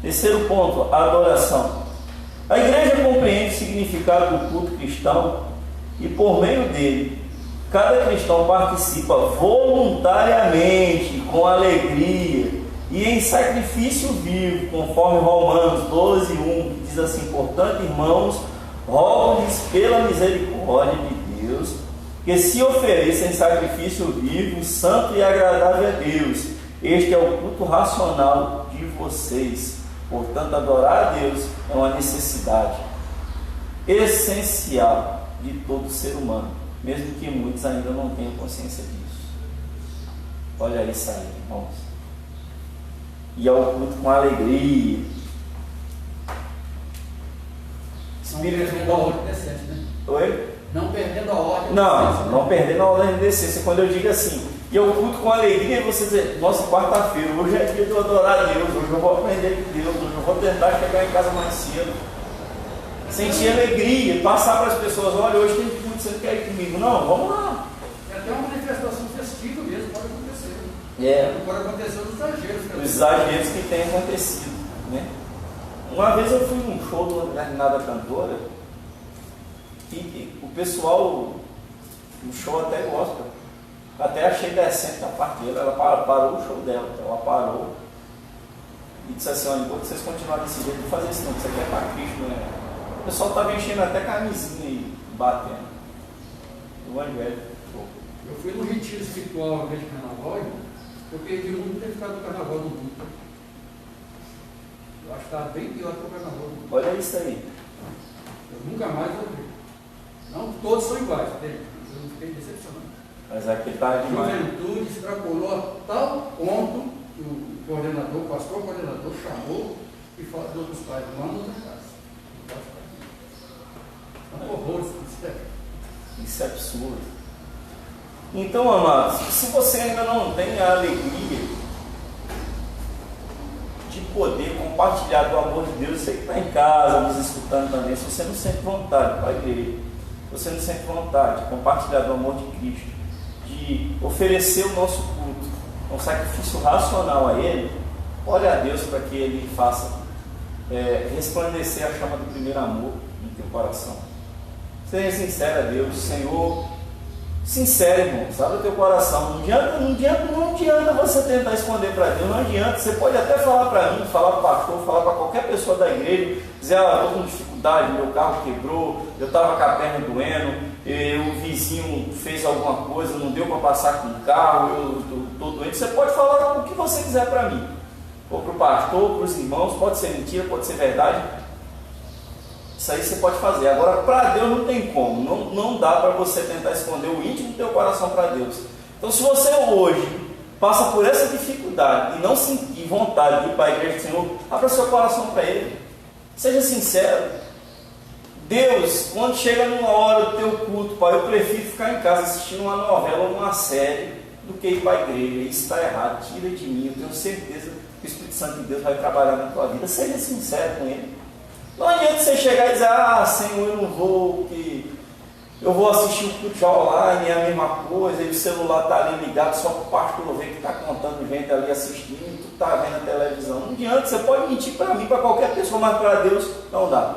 Terceiro ponto, a adoração. A igreja compreende o significado do culto cristão e por meio dele, cada cristão participa voluntariamente, com alegria e em sacrifício vivo, conforme Romanos 12:1, que diz assim, portanto, irmãos, rogo-lhes pela misericórdia de Deus, que se ofereçam em sacrifício vivo, santo e agradável a Deus. Este é o culto racional de vocês. Portanto, adorar a Deus é uma necessidade essencial de todo ser humano, mesmo que muitos ainda não tenham consciência disso. Olha isso aí, irmãos. E é o culto com alegria. Espírito bom, decente, né? Oi? perdendo a ordem. Não perdendo a ordem de decência. Quando eu digo assim, e eu culto com alegria, e você dizer, nossa, quarta-feira, hoje é dia de eu adorar a Deus, hoje eu vou aprender de Deus, hoje eu vou tentar chegar em casa mais cedo. Sentir alegria, passar para as pessoas, olha, hoje tem culto, você não quer ir comigo? Não, vamos lá. É até uma manifestação festiva mesmo, pode acontecer. Pode acontecer nos exageros. Os exageros que têm acontecido, né? Uma vez eu fui num show de uma determinada cantora e o pessoal no show até gosta. Até achei decente a parte dela. Ela parou o show dela. Ela parou e disse assim, olha, enquanto vocês continuarem desse jeito, não fazer isso não, isso aqui é para Cristo, né? O pessoal estava enchendo até camisinha e batendo. O evangelho. Eu fui no retiro espiritual uma vez de carnaval, eu perdi muito ter ficado no carnaval do mundo. Eu acho que estava bem pior que o carnaval do mundo. Olha isso aí. Eu nunca mais vou ver. Não todos são iguais, entende? Eu fiquei decepcionado. Mas aqui está A demais. juventude extrapolou a tal ponto que o coordenador, o pastor coordenador, chamou e falou para os pais, manda outra casa. Não pode ficar aqui. É um horror Isso é absurdo. Então, amados, se você ainda não tem a alegria de poder compartilhar do amor de Deus, você que está em casa, nos escutando também, se você não sente vontade para a igreja, você não sente vontade de compartilhar do amor de Cristo, de oferecer o nosso culto, um sacrifício racional a Ele, ore a Deus para que Ele faça resplandecer a chama do primeiro amor no teu coração. Seja sincero a Deus, Senhor, sincero, irmão, abre o teu coração. Não adianta você tentar esconder para Deus, não adianta. Você pode até falar para mim, falar para o pastor, falar para qualquer pessoa da igreja, dizer, eu estou com dificuldade, meu carro quebrou, eu estava com a perna doendo, o vizinho fez alguma coisa, não deu para passar com o carro, eu estou doente. Você pode falar o que você quiser para mim, ou para o pastor, para os irmãos, pode ser mentira, pode ser verdade. Isso aí você pode fazer. Agora, para Deus não tem como. Não dá para você tentar esconder o íntimo do teu coração para Deus. Então, se você hoje passa por essa dificuldade e não sentir vontade de ir para a igreja do Senhor, abra seu coração para Ele. Seja sincero. Deus, quando chega numa hora do teu culto, Pai, eu prefiro ficar em casa assistindo uma novela ou uma série do que ir para a igreja. Isso está errado. Tira de mim. Eu tenho certeza que o Espírito Santo de Deus vai trabalhar na tua vida. Seja sincero com Ele. Não adianta você chegar e dizer, Senhor, eu não vou, que eu vou assistir o culto online, é a mesma coisa, e o celular está ali ligado só para o pastor ver que está contando gente ali assistindo, tu está vendo a televisão. Não adianta, você pode mentir para mim, para qualquer pessoa, mas para Deus não dá.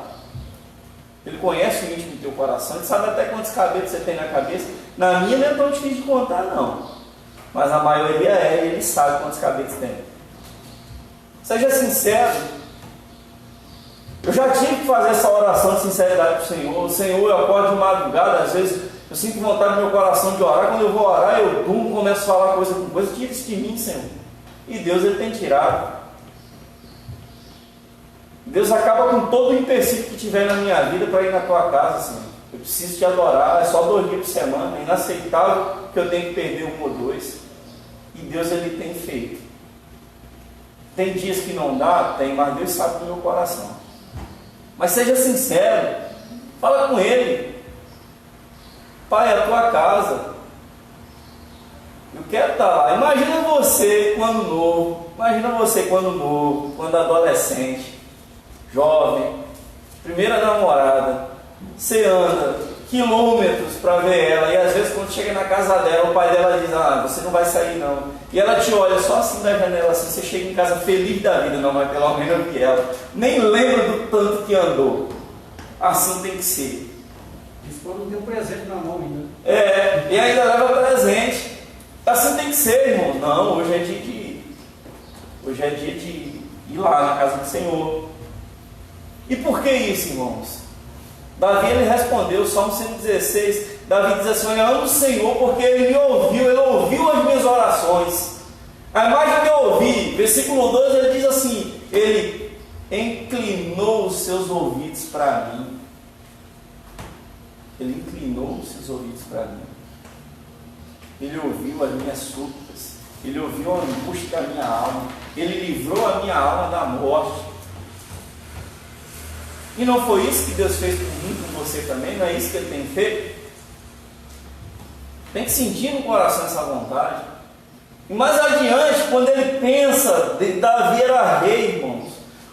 Ele conhece o íntimo do teu coração, ele sabe até quantos cabelos você tem na cabeça. Na minha não é tão difícil de contar, não. Mas a maioria e ele sabe quantos cabelos tem. Seja sincero. Eu já tive que fazer essa oração de sinceridade para o Senhor. Senhor, eu acordo de madrugada, às vezes eu sinto vontade no meu coração de orar. Quando eu vou orar, eu durmo, começo a falar coisa com coisa. Tira isso de mim, Senhor. E Deus, Ele tem tirado. Deus acaba com todo o empecilho que tiver na minha vida para ir na tua casa, Senhor. Eu preciso te adorar, é só 2 dias por semana. É inaceitável que eu tenha que perder 1 ou 2. E Deus, Ele tem feito. Tem dias que não dá? Tem, mas Deus sabe do meu coração. Mas seja sincero, fala com Ele. Pai, é a tua casa. Eu quero estar lá. Imagina você quando novo, quando adolescente, jovem, primeira namorada, você anda quilômetros para ver ela, e às vezes quando chega na casa dela, o pai dela diz, você não vai sair não. E ela te olha só assim da janela, assim, você chega em casa feliz da vida, não, mas pelo menos eu vi ela. Nem lembra do tanto que andou. Assim tem que ser. Isso quando tem um presente na mão ainda. E ainda leva presente. Assim tem que ser, irmão. Não, hoje é dia de ir lá na casa do Senhor. E por que isso, irmãos? Davi, ele respondeu, Salmo 116, Davi diz assim, eu amo o Senhor porque Ele me ouviu, Ele ouviu as minhas orações. A mais do que eu ouvi, versículo 2, ele diz assim, Ele inclinou os seus ouvidos para mim. Ele inclinou os seus ouvidos para mim. Ele ouviu as minhas súplicas, Ele ouviu a angústia da minha alma, Ele livrou a minha alma da morte. E não foi isso que Deus fez por mim, por você também? Não é isso que Ele tem feito? Tem que sentir no coração essa vontade. E mais adiante, quando ele pensa, Davi era rei, irmãos,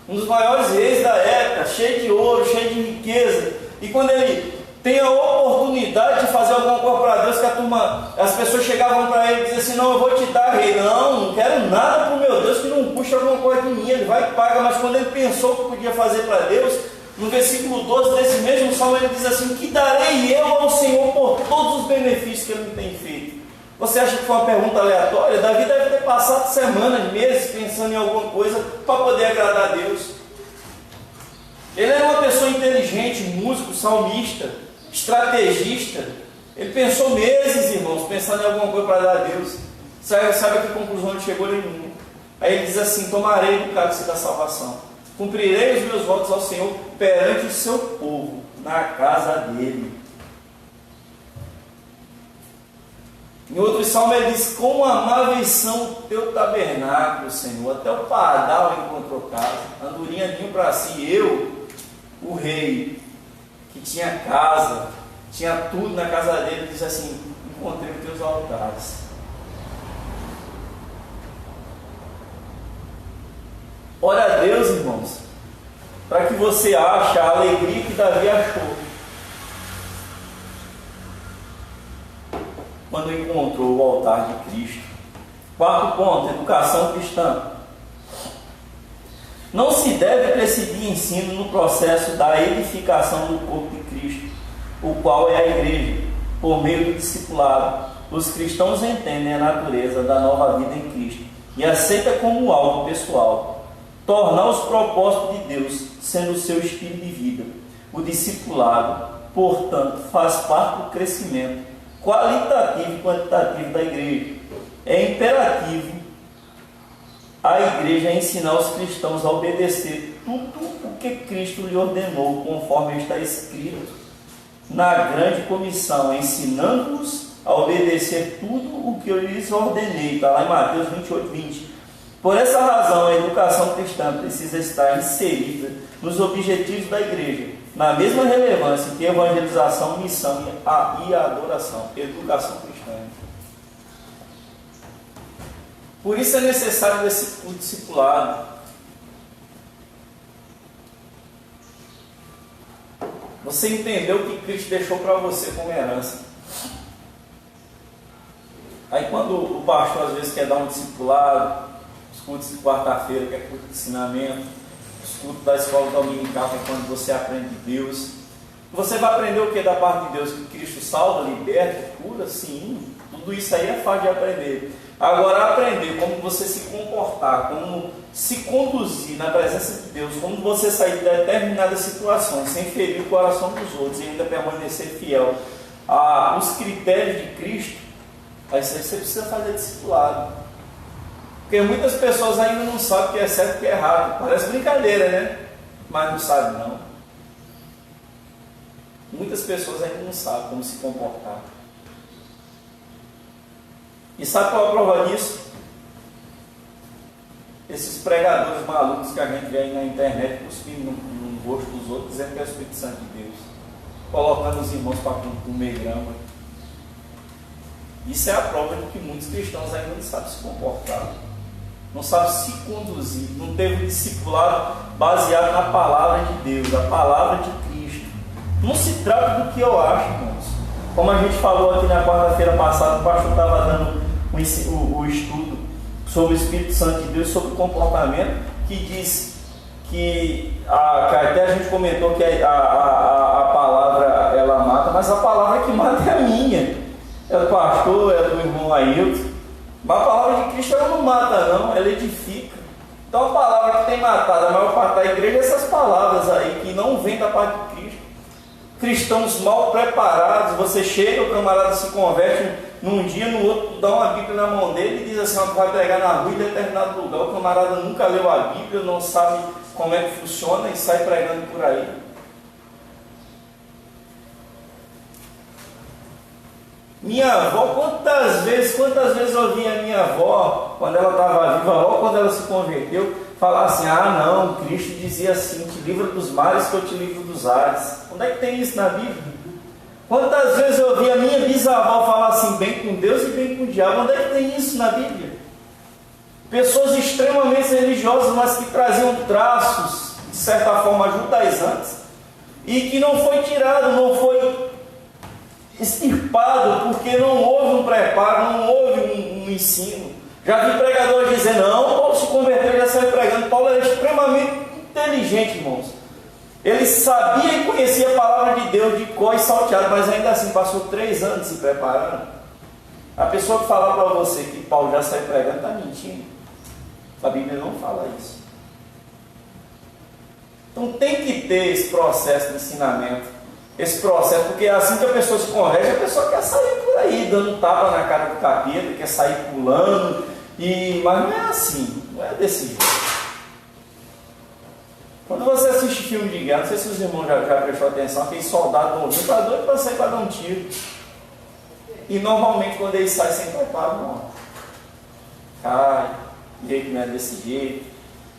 um dos maiores reis da época, cheio de ouro, cheio de riqueza. E quando ele tem a oportunidade de fazer alguma coisa para Deus, que as pessoas chegavam para ele e diziam assim: não, eu vou te dar, rei. Não quero nada para o meu Deus que não puxe alguma coisa de mim. Ele vai e paga. Mas quando ele pensou que podia fazer para Deus, no versículo 12 desse mesmo salmo, ele diz assim: que darei eu ao Senhor por todos os benefícios que ele me tem feito? Você acha que foi uma pergunta aleatória? Davi deve ter passado semanas, meses pensando em alguma coisa para poder agradar a Deus. Ele era uma pessoa inteligente, músico, salmista, estrategista. Ele pensou meses, irmãos, pensando em alguma coisa para dar a Deus. Sabe a que conclusão ele chegou? Nenhuma. Aí ele diz assim: tomarei do cálice da salvação, cumprirei os meus votos ao Senhor perante o seu povo, na casa dele. Em outro salmo ele diz: quão amáveis são o teu tabernáculo, Senhor, até o pardal encontrou casa, andorinha ninho para si. Eu, o rei, que tinha casa, tinha tudo na casa dele, diz assim: encontrei os teus altares. Ora a Deus, irmãos, para que você ache a alegria que Davi achou quando encontrou o altar de Cristo. Quarto ponto: educação cristã. Não se deve prescindir ensino no processo da edificação do corpo de Cristo, o qual é a igreja, por meio do discipulado. Os cristãos entendem a natureza da nova vida em Cristo e aceitam como algo pessoal, tornar os propósitos de Deus sendo o seu estilo de vida. O discipulado, portanto, faz parte do crescimento qualitativo e quantitativo da igreja. É imperativo a igreja ensinar os cristãos a obedecer tudo o que Cristo lhe ordenou, conforme está escrito na grande comissão, ensinando-os a obedecer tudo o que eu lhes ordenei. Está lá em Mateus 28:20. Por essa razão, a educação cristã precisa estar inserida nos objetivos da igreja, na mesma relevância que evangelização, missão e adoração. Educação cristã. Por isso é necessário o discipulado. Você entendeu o que Cristo deixou para você como herança. Aí quando o pastor às vezes quer dar um discipulado, os cultos de quarta-feira, que é culto de ensinamento, os cultos da escola dominical, que é quando você aprende de Deus, você vai aprender o que da parte de Deus? Que Cristo salva, liberta, cura? Sim, tudo isso aí é fácil de aprender. Agora, aprender como você se comportar, como se conduzir na presença de Deus, como você sair de determinadas situações, sem ferir o coração dos outros e ainda permanecer fiel aos critérios de Cristo, aí você precisa fazer discipulado. Porque muitas pessoas ainda não sabem o que é certo e o que é errado. Parece brincadeira, né? Mas não sabem não. Muitas pessoas ainda não sabem como se comportar. E sabe qual é a prova disso? Esses pregadores malucos que a gente vê aí na internet, cuspindo no rosto dos outros, dizendo que é o Espírito Santo de Deus, colocando os irmãos para comer grama. Isso é a prova de que muitos cristãos ainda não sabem se comportar, não sabem se conduzir, não teve discipulado baseado na palavra de Deus, a palavra de Cristo. Não se trata do que eu acho, irmãos. Como a gente falou aqui na quarta-feira passada, o pastor estava dando o estudo sobre o Espírito Santo de Deus, sobre o comportamento, que diz que até a gente comentou que a palavra ela mata, mas a palavra que mata é a minha, é do pastor, é do irmão Ailton. Mas a palavra de Cristo ela não mata não, ela edifica. Então a palavra que tem matado a maior parte da igreja é essas palavras aí que não vêm da parte de Cristo. Cristãos mal preparados, você chega, o camarada se converte num dia, no outro dá uma Bíblia na mão dele e diz assim: ó, vai pregar na rua em determinado lugar. O camarada nunca leu a Bíblia, não sabe como é que funciona e sai pregando por aí. Minha avó, quantas vezes eu ouvi a minha avó, quando ela estava viva, ou quando ela se converteu, falar assim: ah não, Cristo dizia assim, te livra dos males que eu te livro dos ares. Onde é que tem isso na Bíblia? Quantas vezes eu ouvi a minha bisavó falar assim, bem com Deus e bem com o diabo? Onde é que tem isso na Bíblia? Pessoas extremamente religiosas, mas que traziam traços, de certa forma, judaizantes, e que não foi tirado, não foi extirpado, porque não houve um preparo, não houve um ensino. Já vi pregadores dizer, não, Paulo se converteu, já saiu pregando. Paulo era extremamente inteligente, irmãos. Ele sabia e conhecia a palavra de Deus de cor e salteado, mas ainda assim passou 3 anos se preparando. A pessoa que falar para você que Paulo já saiu pregando está mentindo. A Bíblia não fala isso. Então tem que ter esse processo de ensinamento, esse processo, porque é assim que a pessoa se converte, a pessoa quer sair por aí, dando tapa na cara do capeta, quer sair pulando, mas não é assim, não é desse jeito. Quando você assiste filme de guerra, não sei se os irmãos já prestou atenção, aqueles soldados vão vir, está doido para sair para dar um tiro. E normalmente quando eles saem sem preparo, não. Cai, vê que não é desse jeito,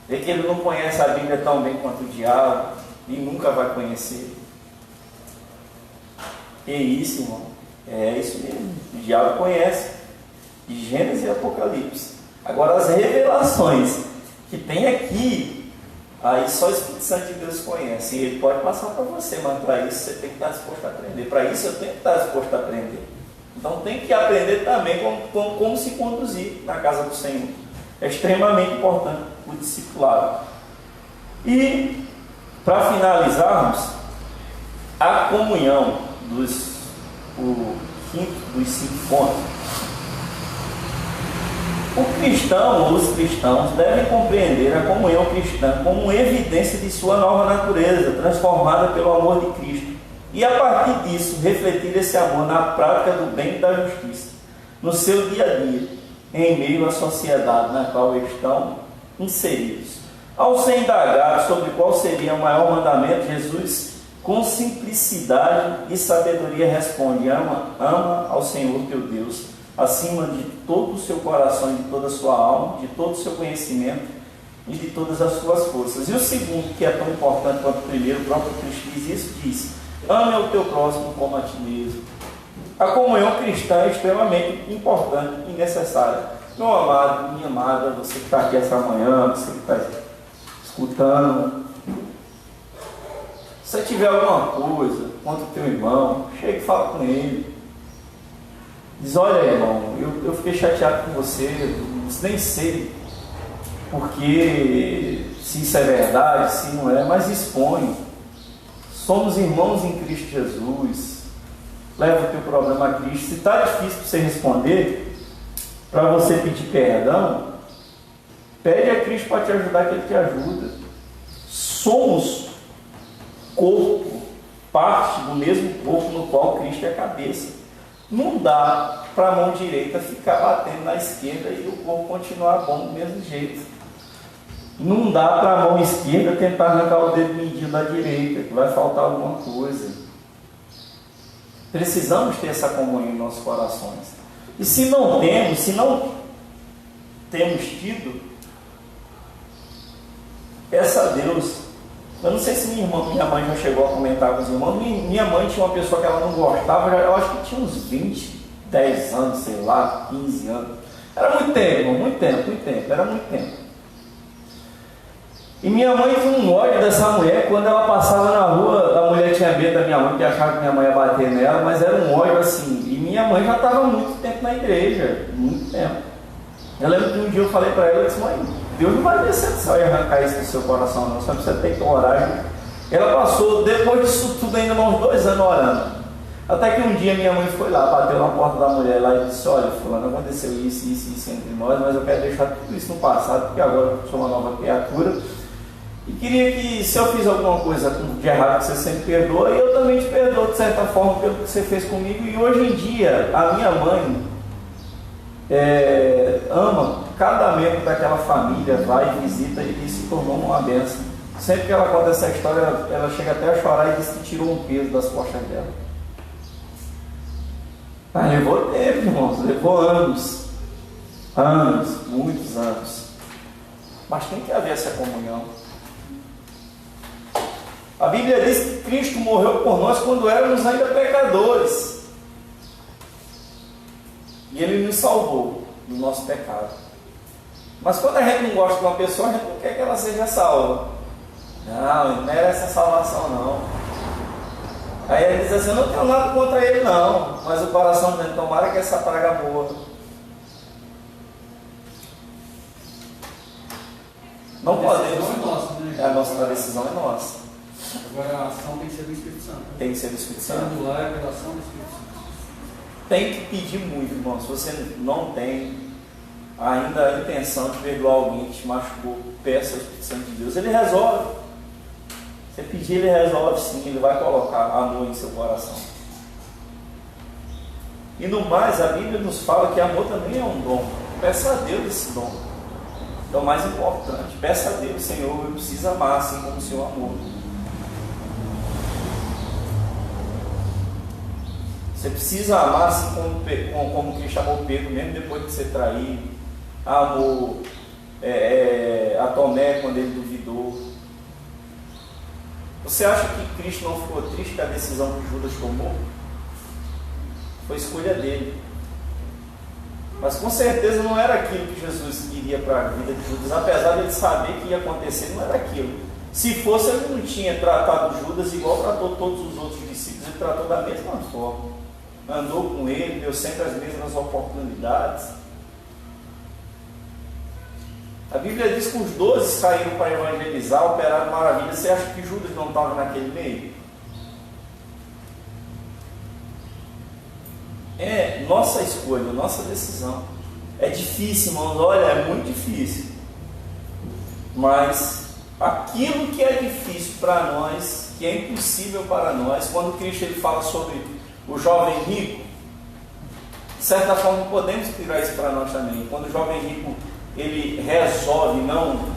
vê que ele não conhece a Bíblia tão bem quanto o diabo, e nunca vai conhecer. Que isso, irmão? É isso mesmo, o diabo conhece, de Gênesis e Apocalipse. Agora as revelações que tem aqui, aí só o Espírito Santo de Deus conhece, e ele pode passar para você, mas para isso você tem que estar disposto a aprender. Para isso eu tenho que estar disposto a aprender. Então tem que aprender também como se conduzir na casa do Senhor. É extremamente importante o discipulado. E para finalizarmos, a comunhão o quinto dos 5 pontos. Os cristãos devem compreender a comunhão cristã como evidência de sua nova natureza, transformada pelo amor de Cristo, e a partir disso refletir esse amor na prática do bem e da justiça, no seu dia a dia, em meio à sociedade na qual estão inseridos. Ao ser indagado sobre qual seria o maior mandamento, Jesus, com simplicidade e sabedoria, responde: ama ao Senhor teu Deus acima de todo o seu coração, de toda a sua alma, de todo o seu conhecimento e de todas as suas forças. E o segundo, que é tão importante quanto o primeiro, o próprio Cristo diz isso, diz: ame ao teu próximo como a ti mesmo. A comunhão cristã é extremamente importante e necessária. Meu amado, minha amada, você que está aqui essa manhã, você que está escutando, se tiver alguma coisa contra o teu irmão, chega e fala com ele. Diz: olha, irmão, eu fiquei chateado com você, nem sei porque, se isso é verdade, se não é, mas expõe. Somos irmãos em Cristo Jesus. Leva o teu problema a Cristo. Se está difícil para você responder, para você pedir perdão, pede a Cristo para te ajudar, que Ele te ajuda. Somos corpo, parte do mesmo corpo no qual Cristo é a cabeça. Não dá para a mão direita ficar batendo na esquerda e o corpo continuar bom do mesmo jeito. Não dá para a mão esquerda tentar arrancar o dedo mindinho da direita, que vai faltar alguma coisa. Precisamos ter essa comunhão em nossos corações. E se não temos tido, peça a Deus. Eu não sei se minha mãe já chegou a comentar com os irmãos. Minha mãe tinha uma pessoa que ela não gostava, eu acho que tinha uns 10 anos, sei lá, 15 anos. Era muito tempo, irmão, muito tempo, era muito tempo. E minha mãe tinha um ódio dessa mulher. Quando ela passava na rua, a mulher tinha medo da minha mãe, porque achava que minha mãe ia bater nela, mas era um ódio assim. E minha mãe já estava muito tempo na igreja, muito tempo. Eu lembro que um dia eu falei para ela, eu disse: mãe, Deus não vai descer do céu e arrancar isso do seu coração, não. Só precisa ter coragem. Ela passou, depois disso tudo, ainda uns 2 anos orando. Até que um dia minha mãe foi lá, bateu na porta da mulher lá e disse: olha, fulano, aconteceu isso entre nós, mas eu quero deixar tudo isso no passado, porque agora eu sou uma nova criatura. E queria que, se eu fiz alguma coisa de errado, que você sempre perdoa, e eu também te perdoo de certa forma pelo que você fez comigo. E hoje em dia, a minha mãe ama cada membro daquela família, vai, visita, e se tornou uma bênção. Sempre que ela conta essa história, ela chega até a chorar e diz que tirou um peso das costas dela. Mas levou tempo, irmãos, levou anos, muitos anos. Mas tem que haver essa comunhão. A Bíblia diz que Cristo morreu por nós quando éramos ainda pecadores. E Ele nos salvou do nosso pecado. Mas quando a gente não gosta de uma pessoa, a gente não quer que ela seja salva. Não, ele não merece essa salvação não. Aí ele diz assim, eu não tenho nada contra ele não, mas o coração dele, tomara que essa praga morra. Não podemos. É nossa, né? A nossa decisão é nossa. Agora a ação tem que ser do Espírito Santo. Tem que ser do Espírito Santo. Sendo lá é pela ação do Espírito Santo. Tem que pedir muito, irmão. Se você não tem ainda a intenção de perdoar alguém que te machucou, peça ao Espírito Santo de Deus. Ele resolve. Você pedir, ele resolve sim. Ele vai colocar amor em seu coração. E no mais, a Bíblia nos fala que amor também é um dom. Peça a Deus esse dom. É o mais importante. Peça a Deus, Senhor, eu preciso amar assim como o Senhor amou. Você precisa amar assim como Cristo amou Pedro, mesmo depois de ser traído. Amou a Tomé quando ele duvidou. Você acha que Cristo não ficou triste com a decisão que Judas tomou? Foi escolha dele. Mas com certeza não era aquilo que Jesus queria para a vida de Judas, apesar de ele saber que ia acontecer, não era aquilo. Se fosse, ele não tinha tratado Judas igual tratou todos os outros discípulos, ele tratou da mesma forma. Andou com ele, deu sempre as mesmas oportunidades. A Bíblia diz que os 12 saíram para evangelizar, operaram maravilhas. Você acha que Judas não estava naquele meio? É nossa escolha, nossa decisão. É difícil, irmãos, olha, é muito difícil. Mas aquilo que é difícil para nós, que é impossível para nós, quando Cristo ele fala sobre o jovem rico, de certa forma podemos tirar isso para nós também. Quando o jovem rico ele resolve não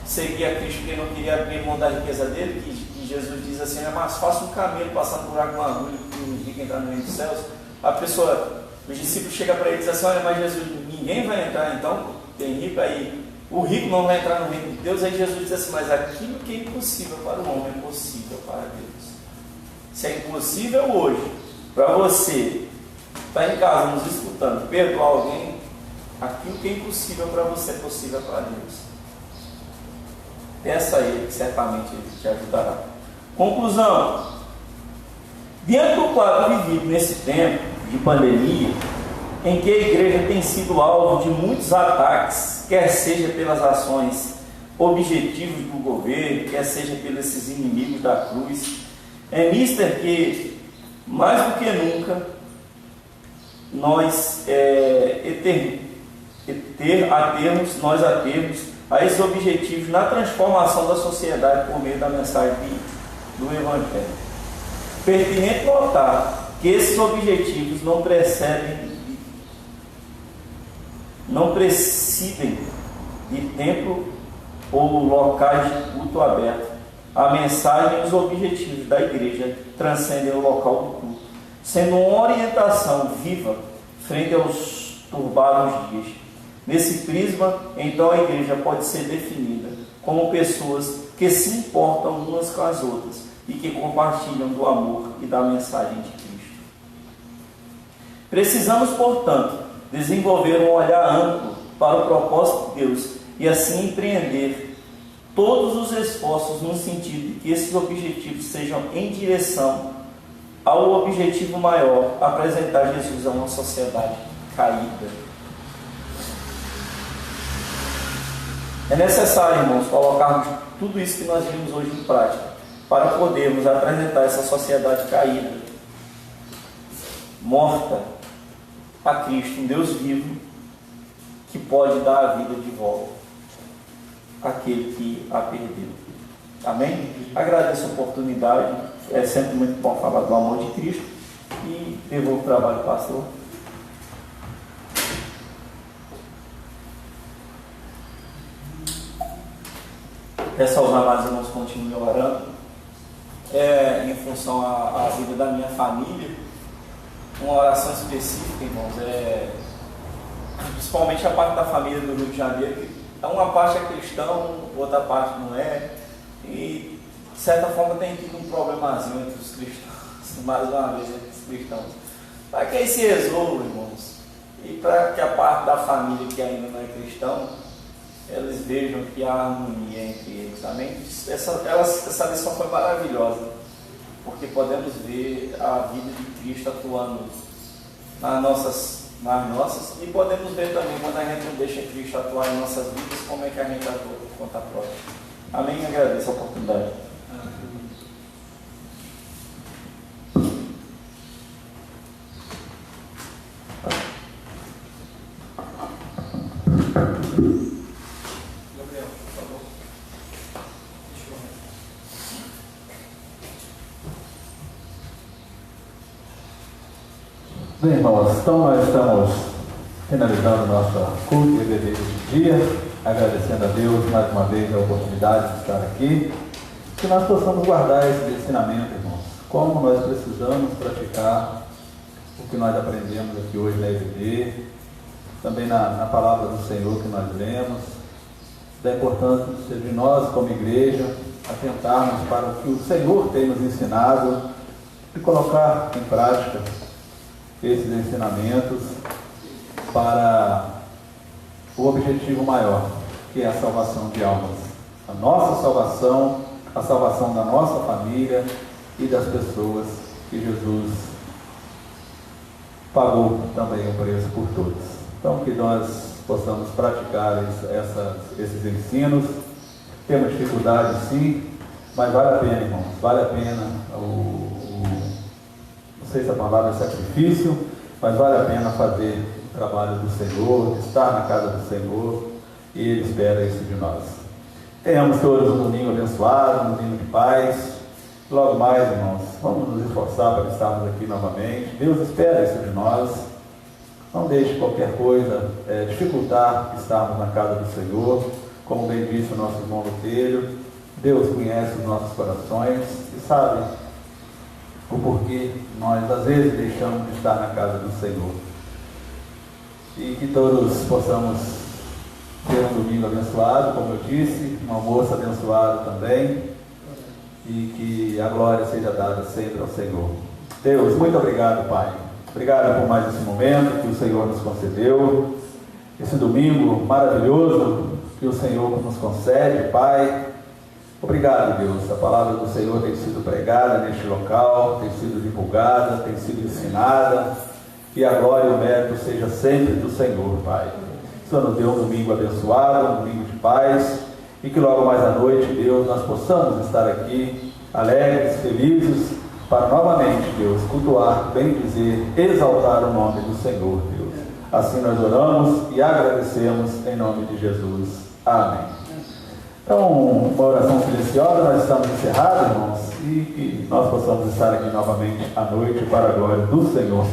seguir a Cristo porque não queria abrir mão da riqueza dele, que Jesus diz assim, é mais fácil um camelo passar por água uma agulha que um rico entrar no reino dos céus. A pessoa, os discípulos chegam para ele e dizem assim, olha, mas Jesus, ninguém vai entrar, então tem rico aí, o rico não vai entrar no reino de Deus. Aí Jesus diz assim, mas aquilo que é impossível para o homem é possível para Deus. Se é impossível hoje para você estar em casa nos escutando, perdoar alguém, aquilo que é impossível para você é possível para Deus. Peça a Ele, que certamente Ele te ajudará. Conclusão. Diante do quadro vivido nesse tempo de pandemia, em que a igreja tem sido alvo de muitos ataques, quer seja pelas ações objetivos do governo, quer seja pelos esses inimigos da cruz, é mister que, mais do que nunca, nós atermos a esses objetivos na transformação da sociedade por meio da mensagem do Evangelho. Pertinente notar que esses objetivos não precisem de templo ou locais de culto aberto. A mensagem e os objetivos da igreja transcendem o local do culto, sendo uma orientação viva frente aos turbados dias. Nesse prisma, então, a igreja pode ser definida como pessoas que se importam umas com as outras e que compartilham do amor e da mensagem de Cristo. Precisamos, portanto, desenvolver um olhar amplo para o propósito de Deus e assim empreender todos os esforços no sentido de que esses objetivos sejam em direção ao objetivo maior, apresentar Jesus a uma sociedade caída. É necessário, irmãos, colocarmos tudo isso que nós vimos hoje em prática para podermos apresentar essa sociedade caída, morta, a Cristo, um Deus vivo, que pode dar a vida de volta àquele que a perdeu. Amém? Agradeço a oportunidade, é sempre muito bom falar do amor de Cristo e devolvo o trabalho, pastor. Peço aos amados irmãos continuem orando. Em função à vida da minha família, uma oração específica, irmãos, principalmente a parte da família do Rio de Janeiro, que uma parte é cristão, outra parte não é, e certa forma tem tido um problemazinho entre os cristãos, mais uma vez entre os cristãos. Para que isso se resolva, irmãos, e para que a parte da família que ainda não é cristão, eles vejam que há harmonia entre eles. Amém? Essa lição foi maravilhosa, porque podemos ver a vida de Cristo atuando nas nossas, e podemos ver também quando a gente não deixa Cristo atuar em nossas vidas, como é que a gente atua por conta própria. Amém? Agradeço a oportunidade. Gabriel, por favor. Bem, irmãos, então nós estamos finalizando nossa culto e dever de dia, agradecendo a Deus mais uma vez a oportunidade de estar aqui, que nós possamos guardar esse ensinamento, irmãos, como nós precisamos praticar o que nós aprendemos aqui hoje na EBD, também na palavra do Senhor que nós lemos, da importância de nós como igreja atentarmos para o que o Senhor tem nos ensinado e colocar em prática esses ensinamentos para o objetivo maior, que é a salvação de almas. A nossa salvação, a salvação da nossa família e das pessoas que Jesus pagou também o preço por todos. Então, que nós possamos praticar esses ensinos. Temos dificuldade, sim, mas vale a pena, irmãos, vale a pena não sei se a palavra é sacrifício, mas vale a pena fazer o trabalho do Senhor, estar na casa do Senhor, e Ele espera isso de nós. Tenhamos todos um domingo abençoado, um domingo de paz. Logo mais, irmãos, vamos nos esforçar para estarmos aqui novamente. Deus espera isso de nós. Não deixe qualquer coisa dificultar estarmos na casa do Senhor. Como bem disse o nosso irmão Lutelho, Deus conhece os nossos corações e sabe o porquê nós às vezes deixamos de estar na casa do Senhor. E que todos possamos ter um domingo abençoado, como eu disse, um almoço abençoado também, e que a glória seja dada sempre ao Senhor. Deus, muito obrigado, Pai. Obrigado por mais esse momento que o Senhor nos concedeu, esse domingo maravilhoso que o Senhor nos concede, Pai. Obrigado, Deus. A palavra do Senhor tem sido pregada neste local, tem sido divulgada, tem sido ensinada, e a glória e o mérito seja sempre do Senhor, Pai. O Senhor nos deu um domingo abençoado, um domingo de paz, e que logo mais à noite, Deus, nós possamos estar aqui alegres, felizes, para novamente, Deus, cultuar, bem dizer, exaltar o nome do Senhor, Deus. Assim nós oramos e agradecemos em nome de Jesus. Amém. Então, uma oração silenciosa, nós estamos encerrados, irmãos, e que nós possamos estar aqui novamente à noite para a glória do Senhor.